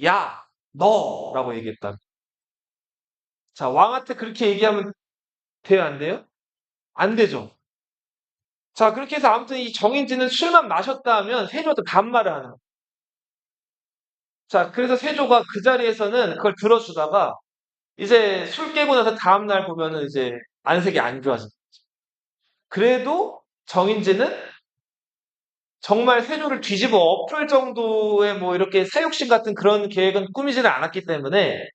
야, 너라고 얘기했다. 자, 왕한테 그렇게 얘기하면 돼요, 안 돼요? 안 되죠. 자, 그렇게 해서 아무튼 이 정인지는 술만 마셨다 하면 세조한테 반말을 하는 거예요. 자, 그래서 세조가 그 자리에서는 그걸 들어주다가 이제 술 깨고 나서 다음날 보면은 이제 안색이 안 좋아져. 그래도 정인지는 정말 세조를 뒤집어 엎을 정도의 뭐 이렇게 사육신 같은 그런 계획은 꾸미지는 않았기 때문에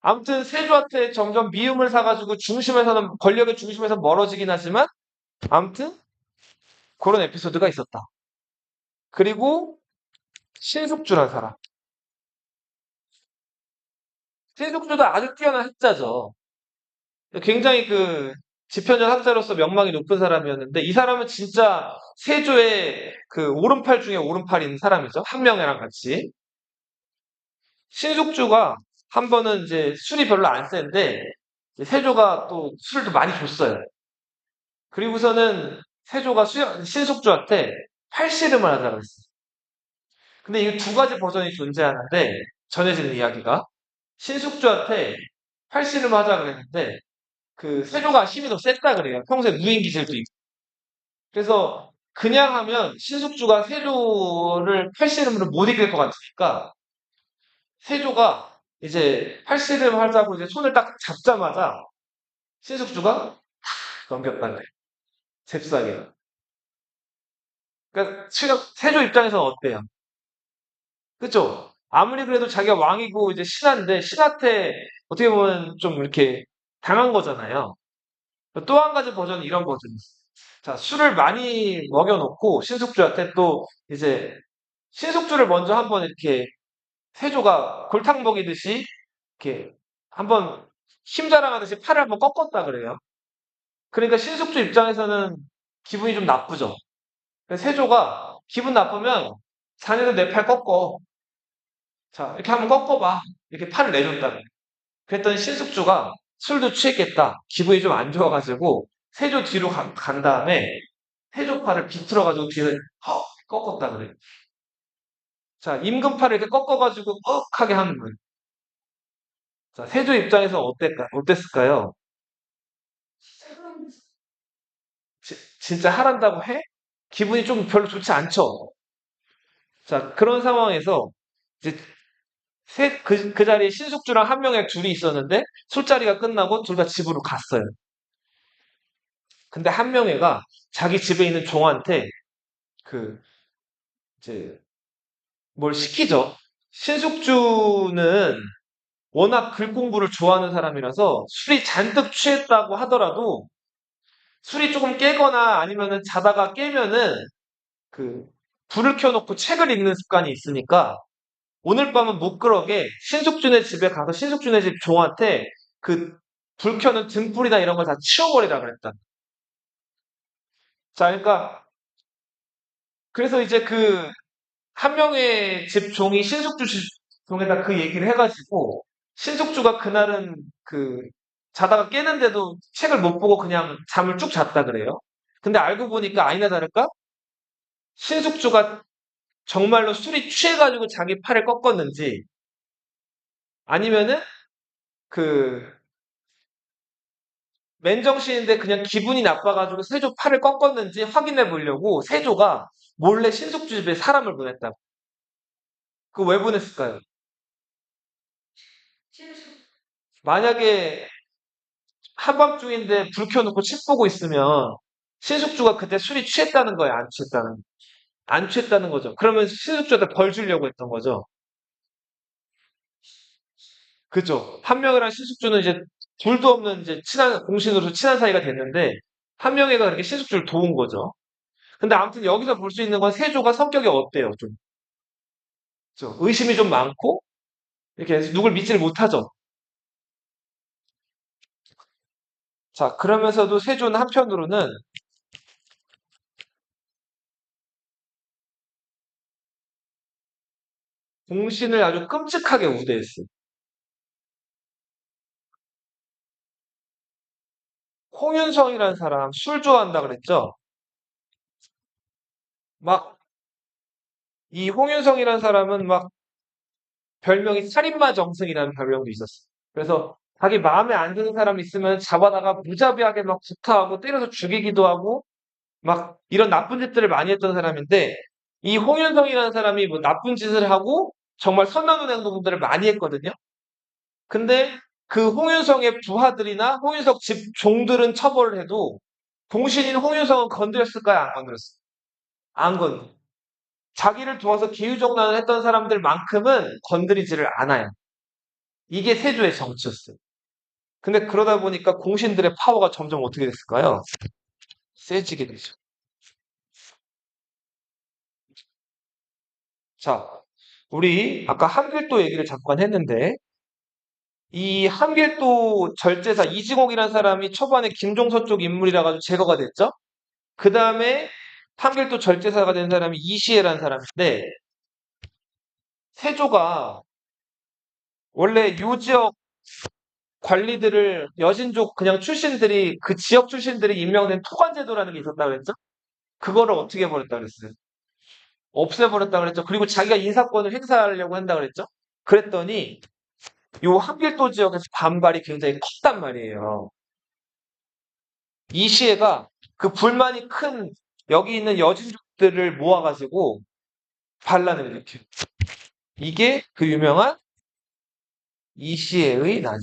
아무튼 세조한테 점점 미움을 사가지고 중심에서는 권력의 중심에서 멀어지긴 하지만 아무튼 그런 에피소드가 있었다. 그리고 신숙주란 사람. 신숙주도 아주 뛰어난 학자죠. 굉장히 그 지편전 학자로서 명망이 높은 사람이었는데 이 사람은 진짜 세조의 그 오른팔 중에 오른팔인 사람이죠. 한명회랑 같이. 신숙주가 한 번은 이제 술이 별로 안 센데 세조가 또 술을 또 많이 줬어요. 그리고서는 세조가 신숙주한테 팔씨름을 하자고 했어요. 근데 이 두 가지 버전이 존재하는데 전해지는 이야기가 신숙주한테 팔씨름 하자 그랬는데 그 세조가 힘이 더 셌다 그래요. 평소에 무인 기질도 있고. 그래서 그냥 하면 신숙주가 세조를 팔씨름으로 못 이길 것 같으니까 세조가 이제 팔씨름 하자고 이제 손을 딱 잡자마자 신숙주가 넘겼다 그래. 잽싸게. 그러니까 세조 입장에서는 어때요? 그죠? 아무리 그래도 자기가 왕이고 이제 신하인데 신한테 어떻게 보면 좀 이렇게 당한 거잖아요. 또 한 가지 버전은 이런 버전이 있어요. 자, 술을 많이 먹여놓고 신숙주한테 또 이제 신숙주를 먼저 한번 이렇게 세조가 골탕 먹이듯이 이렇게 한번 힘 자랑하듯이 팔을 한번 꺾었다 그래요. 그러니까 신숙주 입장에서는 기분이 좀 나쁘죠. 그래서 세조가 기분 나쁘면 자네도 내 팔 꺾어. 자, 이렇게 한번 꺾어봐. 이렇게 팔을 내줬다 그래요. 그랬더니 신숙주가 술도 취했겠다. 기분이 좀 안 좋아가지고 세조 뒤로 간 다음에 세조 팔을 비틀어가지고 뒤를 헉 꺾었다 그래요. 자, 임금팔을 이렇게 꺾어가지고 뻑하게 하는 거예요. 자, 세조 입장에서 어땠을까요? 진짜 하란다고 해? 기분이 좀 별로 좋지 않죠? 자, 그런 상황에서 이제 그 자리에 신숙주랑 한명의 둘이 있었는데 술자리가 끝나고 둘 다 집으로 갔어요. 근데 한명회가 자기 집에 있는 종한테 그 이제 뭘 시키죠. 신숙주는 워낙 글 공부를 좋아하는 사람이라서 술이 잔뜩 취했다고 하더라도 술이 조금 깨거나 아니면은 자다가 깨면은 그 불을 켜놓고 책을 읽는 습관이 있으니까 오늘 밤은 못 그러게 신숙준의 집에 가서 신숙준의 집 종한테 그 불 켜는 등불이나 이런 걸 다 치워버리라 그랬다. 자, 그러니까 그래서 이제 그 한 명의 집 종이 신숙주 집 종에다 그 얘기를 해가지고 신숙주가 그날은 그 자다가 깨는데도 책을 못 보고 그냥 잠을 쭉 잤다 그래요. 근데 알고 보니까 아니나 다를까 신숙주가 정말로 술이 취해가지고 자기 팔을 꺾었는지 아니면은 그 맨정신인데 그냥 기분이 나빠가지고 세조 팔을 꺾었는지 확인해 보려고 세조가 몰래 신숙주 집에 사람을 보냈다. 그 왜 보냈을까요? 만약에 한밤중인데 불 켜놓고 책 보고 있으면 신숙주가 그때 술이 취했다는 거예요, 안 취했다는 거. 안 취했다는 거죠. 그러면 신숙주한테 벌 주려고 했던 거죠. 그죠? 한 명이랑 신숙주는 이제 둘도 없는 이제 친한 공신으로서 친한 사이가 됐는데 한 명이가 그렇게 신숙주를 도운 거죠. 근데 아무튼 여기서 볼 수 있는 건 세조가 성격이 어때요? 좀 그죠? 의심이 좀 많고 이렇게 누굴 믿지를 못하죠. 자, 그러면서도 세조는 한편으로는 공신을 아주 끔찍하게 우대했어요. 홍윤성이라는 사람 술 좋아한다 그랬죠? 막 이 홍윤성이라는 사람은 막 별명이 살인마 정승이라는 별명도 있었어요. 그래서 자기 마음에 안 드는 사람 있으면 잡아다가 무자비하게 막 구타하고 때려서 죽이기도 하고 막 이런 나쁜 짓들을 많이 했던 사람인데 이 홍윤성이라는 사람이 뭐 나쁜 짓을 하고 정말 선 넘는 행동들을 많이 했거든요. 근데 그 홍윤성의 부하들이나 홍윤석 집 종들은 처벌을 해도 동신인 홍윤성은 건드렸을까요? 안 건드렸어요? 안 건드. 자기를 도와서 기후정난을 했던 사람들만큼은 건드리지를 않아요. 이게 세조의 정치였어요. 근데 그러다 보니까 공신들의 파워가 점점 어떻게 됐을까요? 세지게 되죠. 자, 우리 아까 한길도 얘기를 잠깐 했는데 이 한길도 절제사 이지공이라는 사람이 초반에 김종서 쪽 인물이라 가지고 제거가 됐죠. 그 다음에 한길도 절제사가 된 사람이 이시애라는 사람인데 세조가 원래 요 지역 관리들을 여진족 그냥 출신들이 그 지역 출신들이 임명된 토관제도라는 게 있었다 그랬죠? 그거를 어떻게 해버렸다 그랬어요? 없애버렸다 그랬죠. 그리고 자기가 인사권을 행사하려고 한다 그랬죠. 그랬더니 요 한길도 지역에서 반발이 굉장히 컸단 말이에요. 이 시에가 그 불만이 큰 여기 있는 여진족들을 모아가지고 반란을 일으켜요. 이게 그 유명한 이시에의 난임.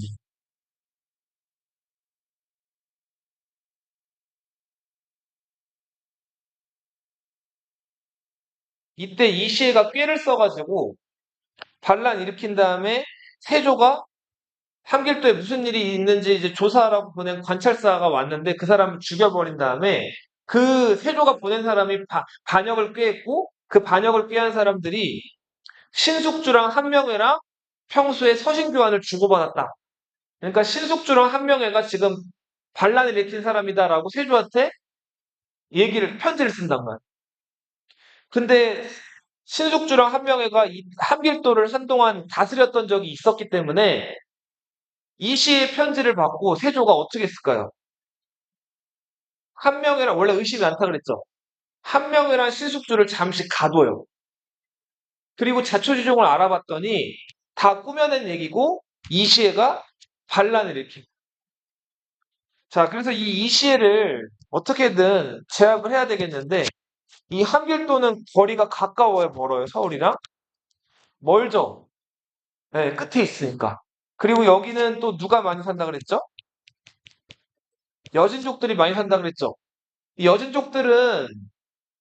이때 이시에가 꾀를 써가지고 반란 일으킨 다음에 세조가 한길도에 무슨 일이 있는지 이제 조사하라고 보낸 관찰사가 왔는데 그 사람을 죽여버린 다음에 그 세조가 보낸 사람이 반역을 꾀했고 그 반역을 꾀한 사람들이 신숙주랑 한명회랑 평소에 서신교환을 주고받았다. 그러니까 신숙주랑 한명회가 지금 반란을 일으킨 사람이다라고 세조한테 얘기를 편지를 쓴단 말이야. 근데 신숙주랑 한명회가 이 한길도를 한동안 다스렸던 적이 있었기 때문에 이 시의 편지를 받고 세조가 어떻게 했을까요? 한명회랑 원래 의심이 많다 그랬죠. 한명회랑 신숙주를 잠시 가둬요. 그리고 자초지종을 알아봤더니 다 꾸며낸 얘기고 이시애가 반란을 일으킵니다. 자, 그래서 이 이시애를 어떻게든 제압을 해야 되겠는데 이 한길도는 거리가 가까워요, 멀어요, 서울이랑? 멀죠. 네, 끝에 있으니까. 그리고 여기는 또 누가 많이 산다 그랬죠? 여진족들이 많이 산다 그랬죠. 이 여진족들은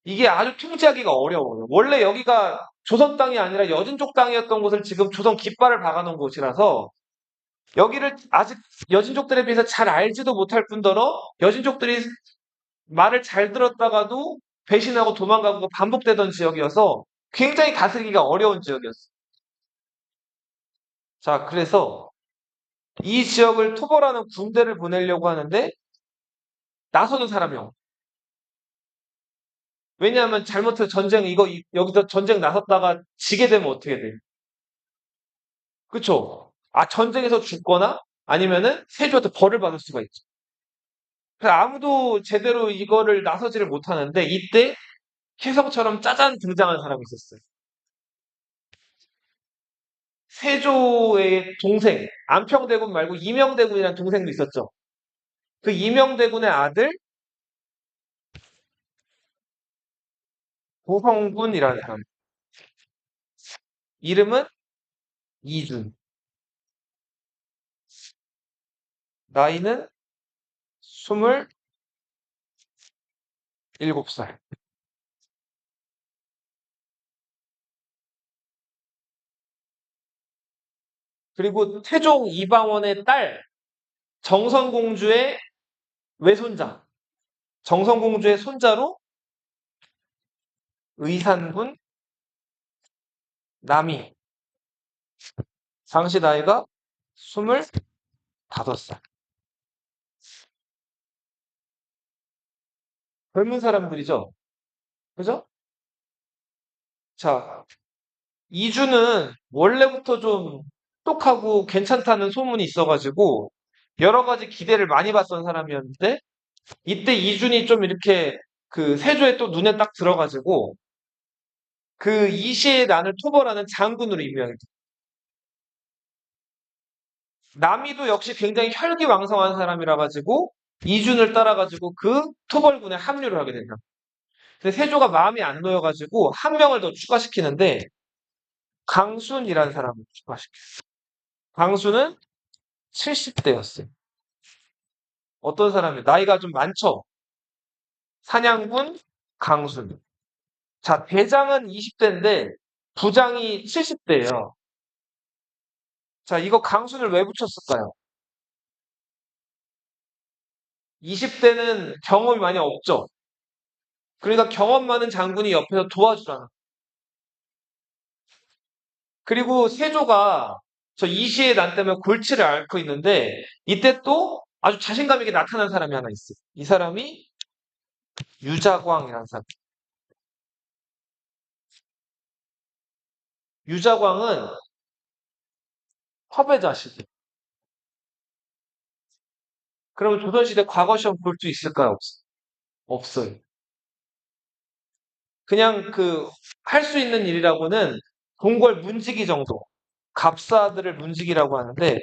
이게 아주 통제하기가 어려워요. 원래 여기가 조선 땅이 아니라 여진족 땅이었던 곳을 지금 조선 깃발을 박아놓은 곳이라서 여기를 아직 여진족들에 비해서 잘 알지도 못할 뿐더러 여진족들이 말을 잘 들었다가도 배신하고 도망가고 반복되던 지역이어서 굉장히 다스리기가 어려운 지역이었어요. 자, 그래서 이 지역을 토벌하는 군대를 보내려고 하는데 나서는 사람이 없어. 왜냐하면 잘못해서 전쟁 여기서 전쟁 나섰다가 지게 되면 어떻게 돼? 그쵸? 아, 전쟁에서 죽거나 아니면은 세조한테 벌을 받을 수가 있죠. 그래서 아무도 제대로 이거를 나서지를 못하는데 이때 혜성처럼 짜잔 등장한 사람이 있었어요. 세조의 동생, 안평대군 말고 이명대군이라는 동생도 있었죠. 그 이명대군의 아들 고성군이라는 사람. 이름은 이준. 나이는 27살. 그리고 태종 이방원의 딸 정선공주의 외손자. 정선공주의 손자로 의산군 남이. 당시 나이가 25살. 젊은 사람들이죠. 그죠? 자, 이주는 원래부터 좀 똑하고 괜찮다는 소문이 있어가지고 여러 가지 기대를 많이 받던 사람이었는데 이때 이준이 좀 이렇게 그 세조에 또 눈에 딱 들어가지고 그 이시의 난을 토벌하는 장군으로 임명이 돼. 남이도 역시 굉장히 혈기왕성한 사람이라 가지고 이준을 따라가지고 그 토벌군에 합류를 하게 된다. 근데 세조가 마음이 안 놓여가지고 한 명을 더 추가시키는데 강순이라는 사람을 추가시켜요. 강순은 70대였어요. 어떤 사람이 나이가 좀 많죠? 사냥군 강순. 자, 대장은 20대인데 부장이 70대예요. 자, 이거 강순을 왜 붙였을까요? 20대는 경험이 많이 없죠. 그러니까 경험 많은 장군이 옆에서 도와주라는. 그리고 세조가 저 이시의 난 때문에 골치를 앓고 있는데 이때 또 아주 자신감 있게 나타난 사람이 하나 있어요. 이 사람이 유자광이라는 사람. 유자광은 섭외자시죠. 그러면 조선시대 과거 시험 볼 수 있을까요? 없어요. 그냥 그 할 수 있는 일이라고는 동궐 문지기 정도. 갑사들을 문지기라고 하는데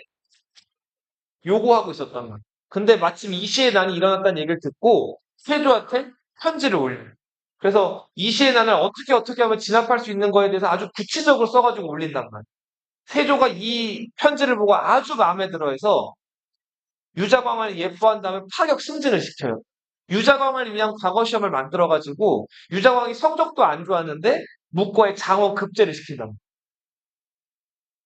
요구하고 있었단 말이에요. 근데 마침 이시의 난이 일어났다는 얘기를 듣고 세조한테 편지를 올려요. 그래서 이시의 난을 어떻게 하면 진압할 수 있는 거에 대해서 아주 구체적으로 써가지고 올린단 말이에요. 세조가 이 편지를 보고 아주 마음에 들어해서 유자광을 예뻐한 다음에 파격 승진을 시켜요. 유자광을 위한 과거 시험을 만들어가지고 유자광이 성적도 안 좋았는데 묵과의 장어 급제를 시킨다.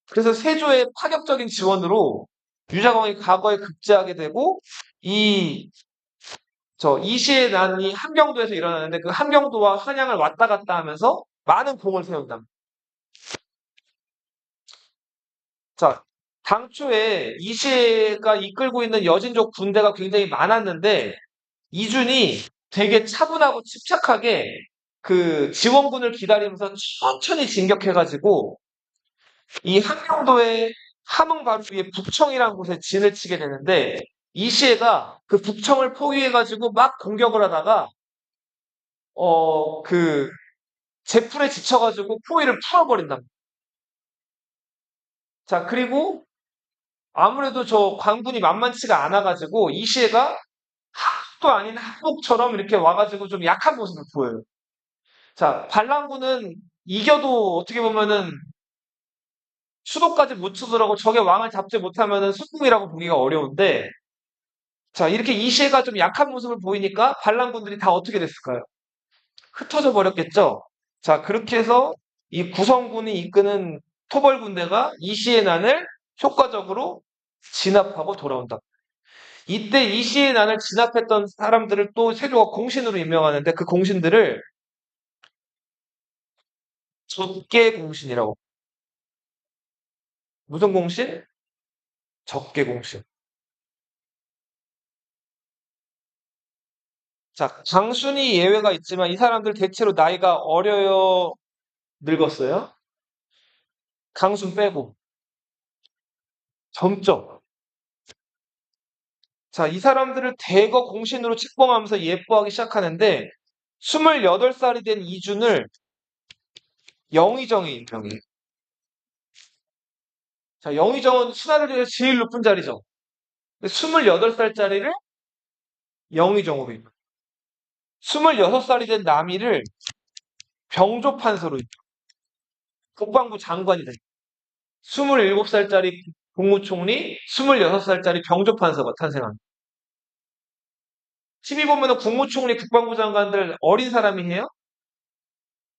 그래서 세조의 파격적인 지원으로 유자광이 과거에 급제하게 되고 이 이시의 난이 함경도에서 일어나는데 그 함경도와 한양을 왔다 갔다 하면서 많은 공을 세운다. 자, 당초에 이시가 이끌고 있는 여진족 군대가 굉장히 많았는데 이준이 되게 차분하고 침착하게 그 지원군을 기다리면서 천천히 진격해가지고 이 함경도의 함흥 바로 위에 북청이라는 곳에 진을 치게 되는데 이시애가 그 북청을 포위해가지고 막 공격을 하다가 그 제풀에 지쳐가지고 포위를 풀어버린다. 자, 그리고 아무래도 저 광군이 만만치가 않아가지고 이시애가 한도 아닌 한복처럼 이렇게 와가지고 좀 약한 모습을 보여요. 자, 반란군은 이겨도 어떻게 보면은 수도까지 못 쳐들어가고 적의 왕을 잡지 못하면은 수국이라고 보기가 어려운데, 자, 이렇게 이시애가 좀 약한 모습을 보이니까 반란군들이 다 어떻게 됐을까요? 흩어져 버렸겠죠? 자, 그렇게 해서 이 구성군이 이끄는 토벌군대가 이시의 난을 효과적으로 진압하고 돌아온다. 이때 이시의 난을 진압했던 사람들을 또 세조가 공신으로 임명하는데 그 공신들을 적개공신이라고. 무슨 공신? 적개공신. 자, 장순이 예외가 있지만 이 사람들 대체로 나이가 어려요, 늙었어요? 강순 빼고. 젊죠? 자, 이 사람들을 대거 공신으로 책봉하면서 예뻐하기 시작하는데 28살이 된 이준을 영의정에 임명해요. 자, 영의정은 신하들 중에 제일 높은 자리죠. 28살짜리를 영의정으로 임명. 26살이 된 남이를 병조판서로 임명. 국방부 장관이 돼. 27살짜리 국무총리 26살짜리 병조판서가 탄생합니다. TV 보면은 국무총리, 국방부 장관들 어린 사람이 해요?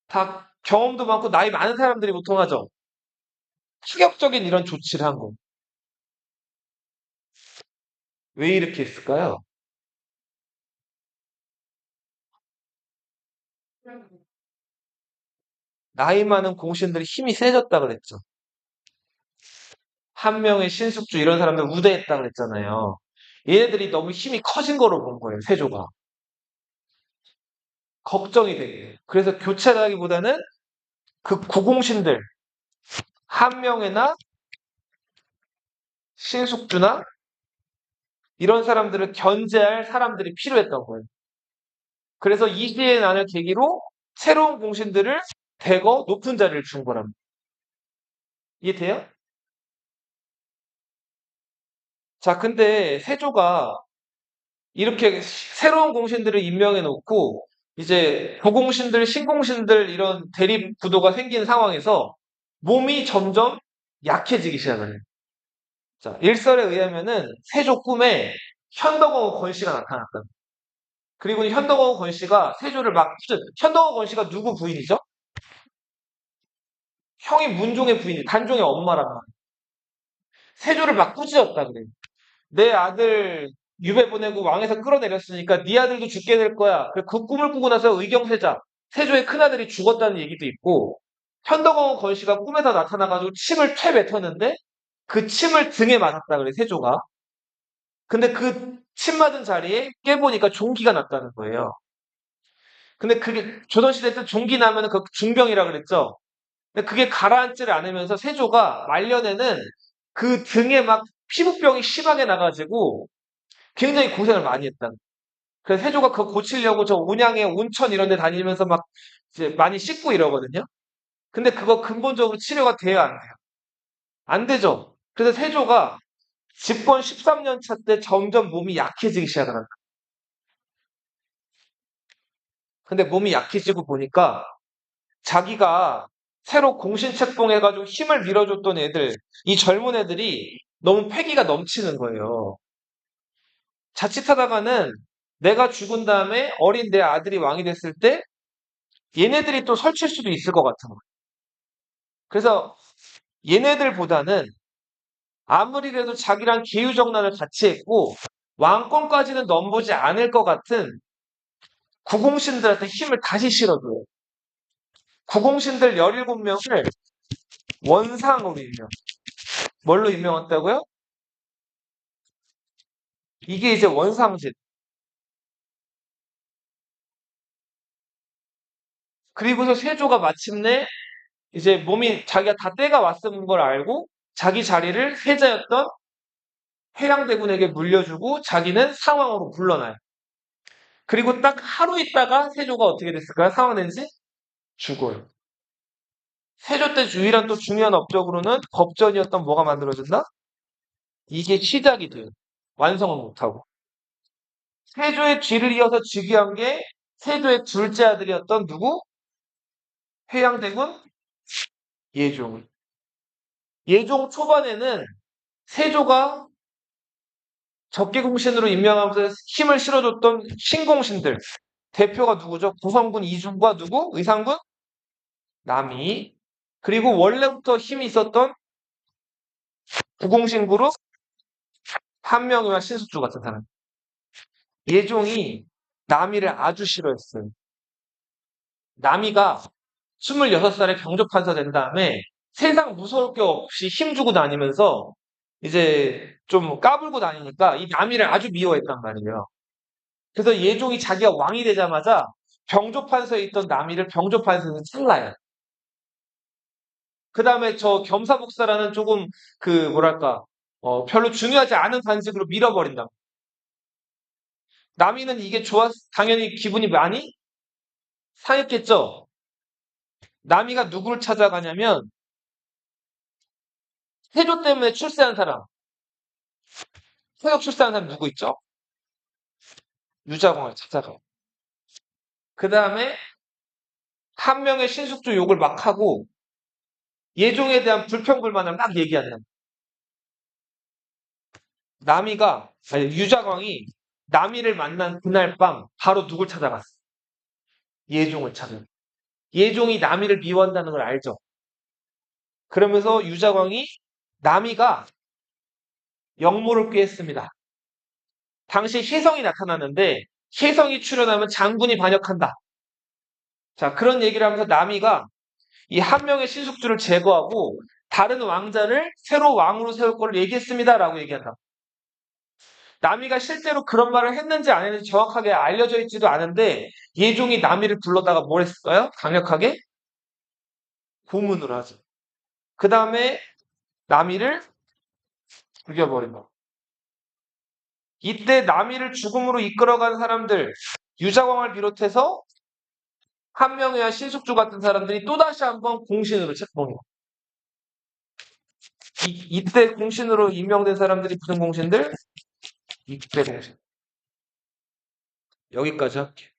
다 경험도 많고 나이 많은 사람들이 보통 하죠. 추격적인 이런 조치를 한 거. 왜 이렇게 했을까요? 나이 많은 공신들이 힘이 세졌다 그랬죠. 한 명의 신숙주 이런 사람들 우대했다 그랬잖아요. 얘네들이 너무 힘이 커진 거로 본 거예요, 세조가. 걱정이 되게. 그래서 교체를 하기보다는 그 구공신들 한 명이나 신숙주나 이런 사람들을 견제할 사람들이 필요했던 거예요. 그래서 이시의 난을 계기로 새로운 공신들을 대거 높은 자리를 준 거랍니다. 이해돼요? 자, 근데 세조가 이렇게 새로운 공신들을 임명해 놓고 이제 부공신들, 신공신들 이런 대립 구도가 생긴 상황에서 몸이 점점 약해지기 시작을 해요. 자, 일설에 의하면은 세조 꿈에 현덕원 권씨가 나타났다. 그리고 현덕원 권씨가 세조를 막 현덕원 권씨가 누구 부인이죠? 형이 문종의 부인이 단종의 엄마란 말이에요. 세조를 막 꾸짖었다 그래요. 내 아들 유배 보내고 왕에서 끌어내렸으니까 네 아들도 죽게 될 거야. 그 꿈을 꾸고 나서 의경세자 세조의 큰아들이 죽었다는 얘기도 있고 현덕원 권씨가 꿈에서 나타나가지고 침을 퇴 뱉었는데 그 침을 등에 맞았다 그래 세조가. 근데 그 침 맞은 자리에 깨보니까 종기가 났다는 거예요. 근데 그게 조선시대 때 종기 나면 그 중병이라 그랬죠. 근데 그게 가라앉지를 않으면서 세조가 말년에는 그 등에 막 피부병이 심하게 나가지고 굉장히 고생을 많이 했다. 그래서 세조가 그거 고치려고 저 온양에 온천 이런 데 다니면서 막 이제 많이 씻고 이러거든요. 근데 그거 근본적으로 치료가 돼야 안 돼요. 안 되죠. 그래서 세조가 집권 13년 차 때 점점 몸이 약해지기 시작을 합니다. 근데 몸이 약해지고 보니까 자기가 새로 공신책봉해가지고 힘을 밀어줬던 애들, 이 젊은 애들이 너무 패기가 넘치는 거예요. 자칫하다가는 내가 죽은 다음에 어린 내 아들이 왕이 됐을 때 얘네들이 또 설칠 수도 있을 것 같은 거예요. 그래서 얘네들보다는 아무리라도 자기랑 계유정난을 같이 했고 왕권까지는 넘보지 않을 것 같은 구공신들한테 힘을 다시 실어줘요. 구공신들 17명을 원상으로 임명. 뭘로 임명했다고요? 이게 이제 원상제. 그리고서 세조가 마침내 이제 몸이 자기가 다 때가 왔은 걸 알고 자기 자리를 세자였던 해양대군에게 물려주고 자기는 상왕으로 물러나요. 그리고 딱 하루 있다가 세조가 어떻게 됐을까요? 상황된 지 죽어요. 세조 때 유일한 또 중요한 업적으로는 법전이었던 뭐가 만들어진다? 이게 시작이 돼요. 완성을 못하고. 세조의 뒤를 이어서 즉위한 게 세조의 둘째 아들이었던 누구? 해양대군 예종. 예종 초반에는 세조가 적개공신으로 임명하면서 힘을 실어줬던 신공신들. 대표가 누구죠? 구성군 이중과 누구? 의상군 남이. 그리고 원래부터 힘이 있었던 구공신 그룹 한명이와 신숙주 같은 사람. 예종이 남이를 아주 싫어했어요. 남이가 26살에 병조판서 된 다음에 세상 무서울 게 없이 힘주고 다니면서 이제 좀 까불고 다니니까 이 남이를 아주 미워했단 말이에요. 그래서 예종이 자기가 왕이 되자마자 병조판서에 있던 남이를 병조판서에서 잘라요. 그 다음에 저 겸사복사라는 조금 그 뭐랄까 별로 중요하지 않은 관직으로 밀어버린다. 남이는 이게 좋았 당연히 기분이 많이 상했겠죠. 남이가 누구를 찾아가냐면 세조 때문에 출세한 사람, 세력 출세한 사람 누구 있죠? 유자광을 찾아가요. 그 다음에 한 명의 신숙주 욕을 막 하고 예종에 대한 불평불만을 막 얘기한다. 유자광이 남이를 만난 그날 밤 바로 누굴 찾아갔어? 예종을 찾아. 예종이 남이를 미워한다는 걸 알죠. 그러면서 유자광이 남이가 역모를 꾀했습니다. 당시 혜성이 나타났는데 혜성이 출현하면 장군이 반역한다. 자, 그런 얘기를 하면서 남이가 이 한 명의 신숙주를 제거하고 다른 왕자를 새로 왕으로 세울 걸 얘기했습니다라고 얘기한다. 남이가 실제로 그런 말을 했는지 안 했는지 정확하게 알려져 있지도 않은데 예종이 남이를 불러다가 뭘 했을까요? 강력하게 고문을 하죠. 그 다음에 남이를 죽여버린 거. 이때 남이를 죽음으로 이끌어간 사람들, 유자광을 비롯해서 한명회와 신숙주 같은 사람들이 또다시 한번 공신으로 책봉해요. 이때 공신으로 임명된 사람들이 무슨 공신들? 이때 공신. 여기까지 할게요.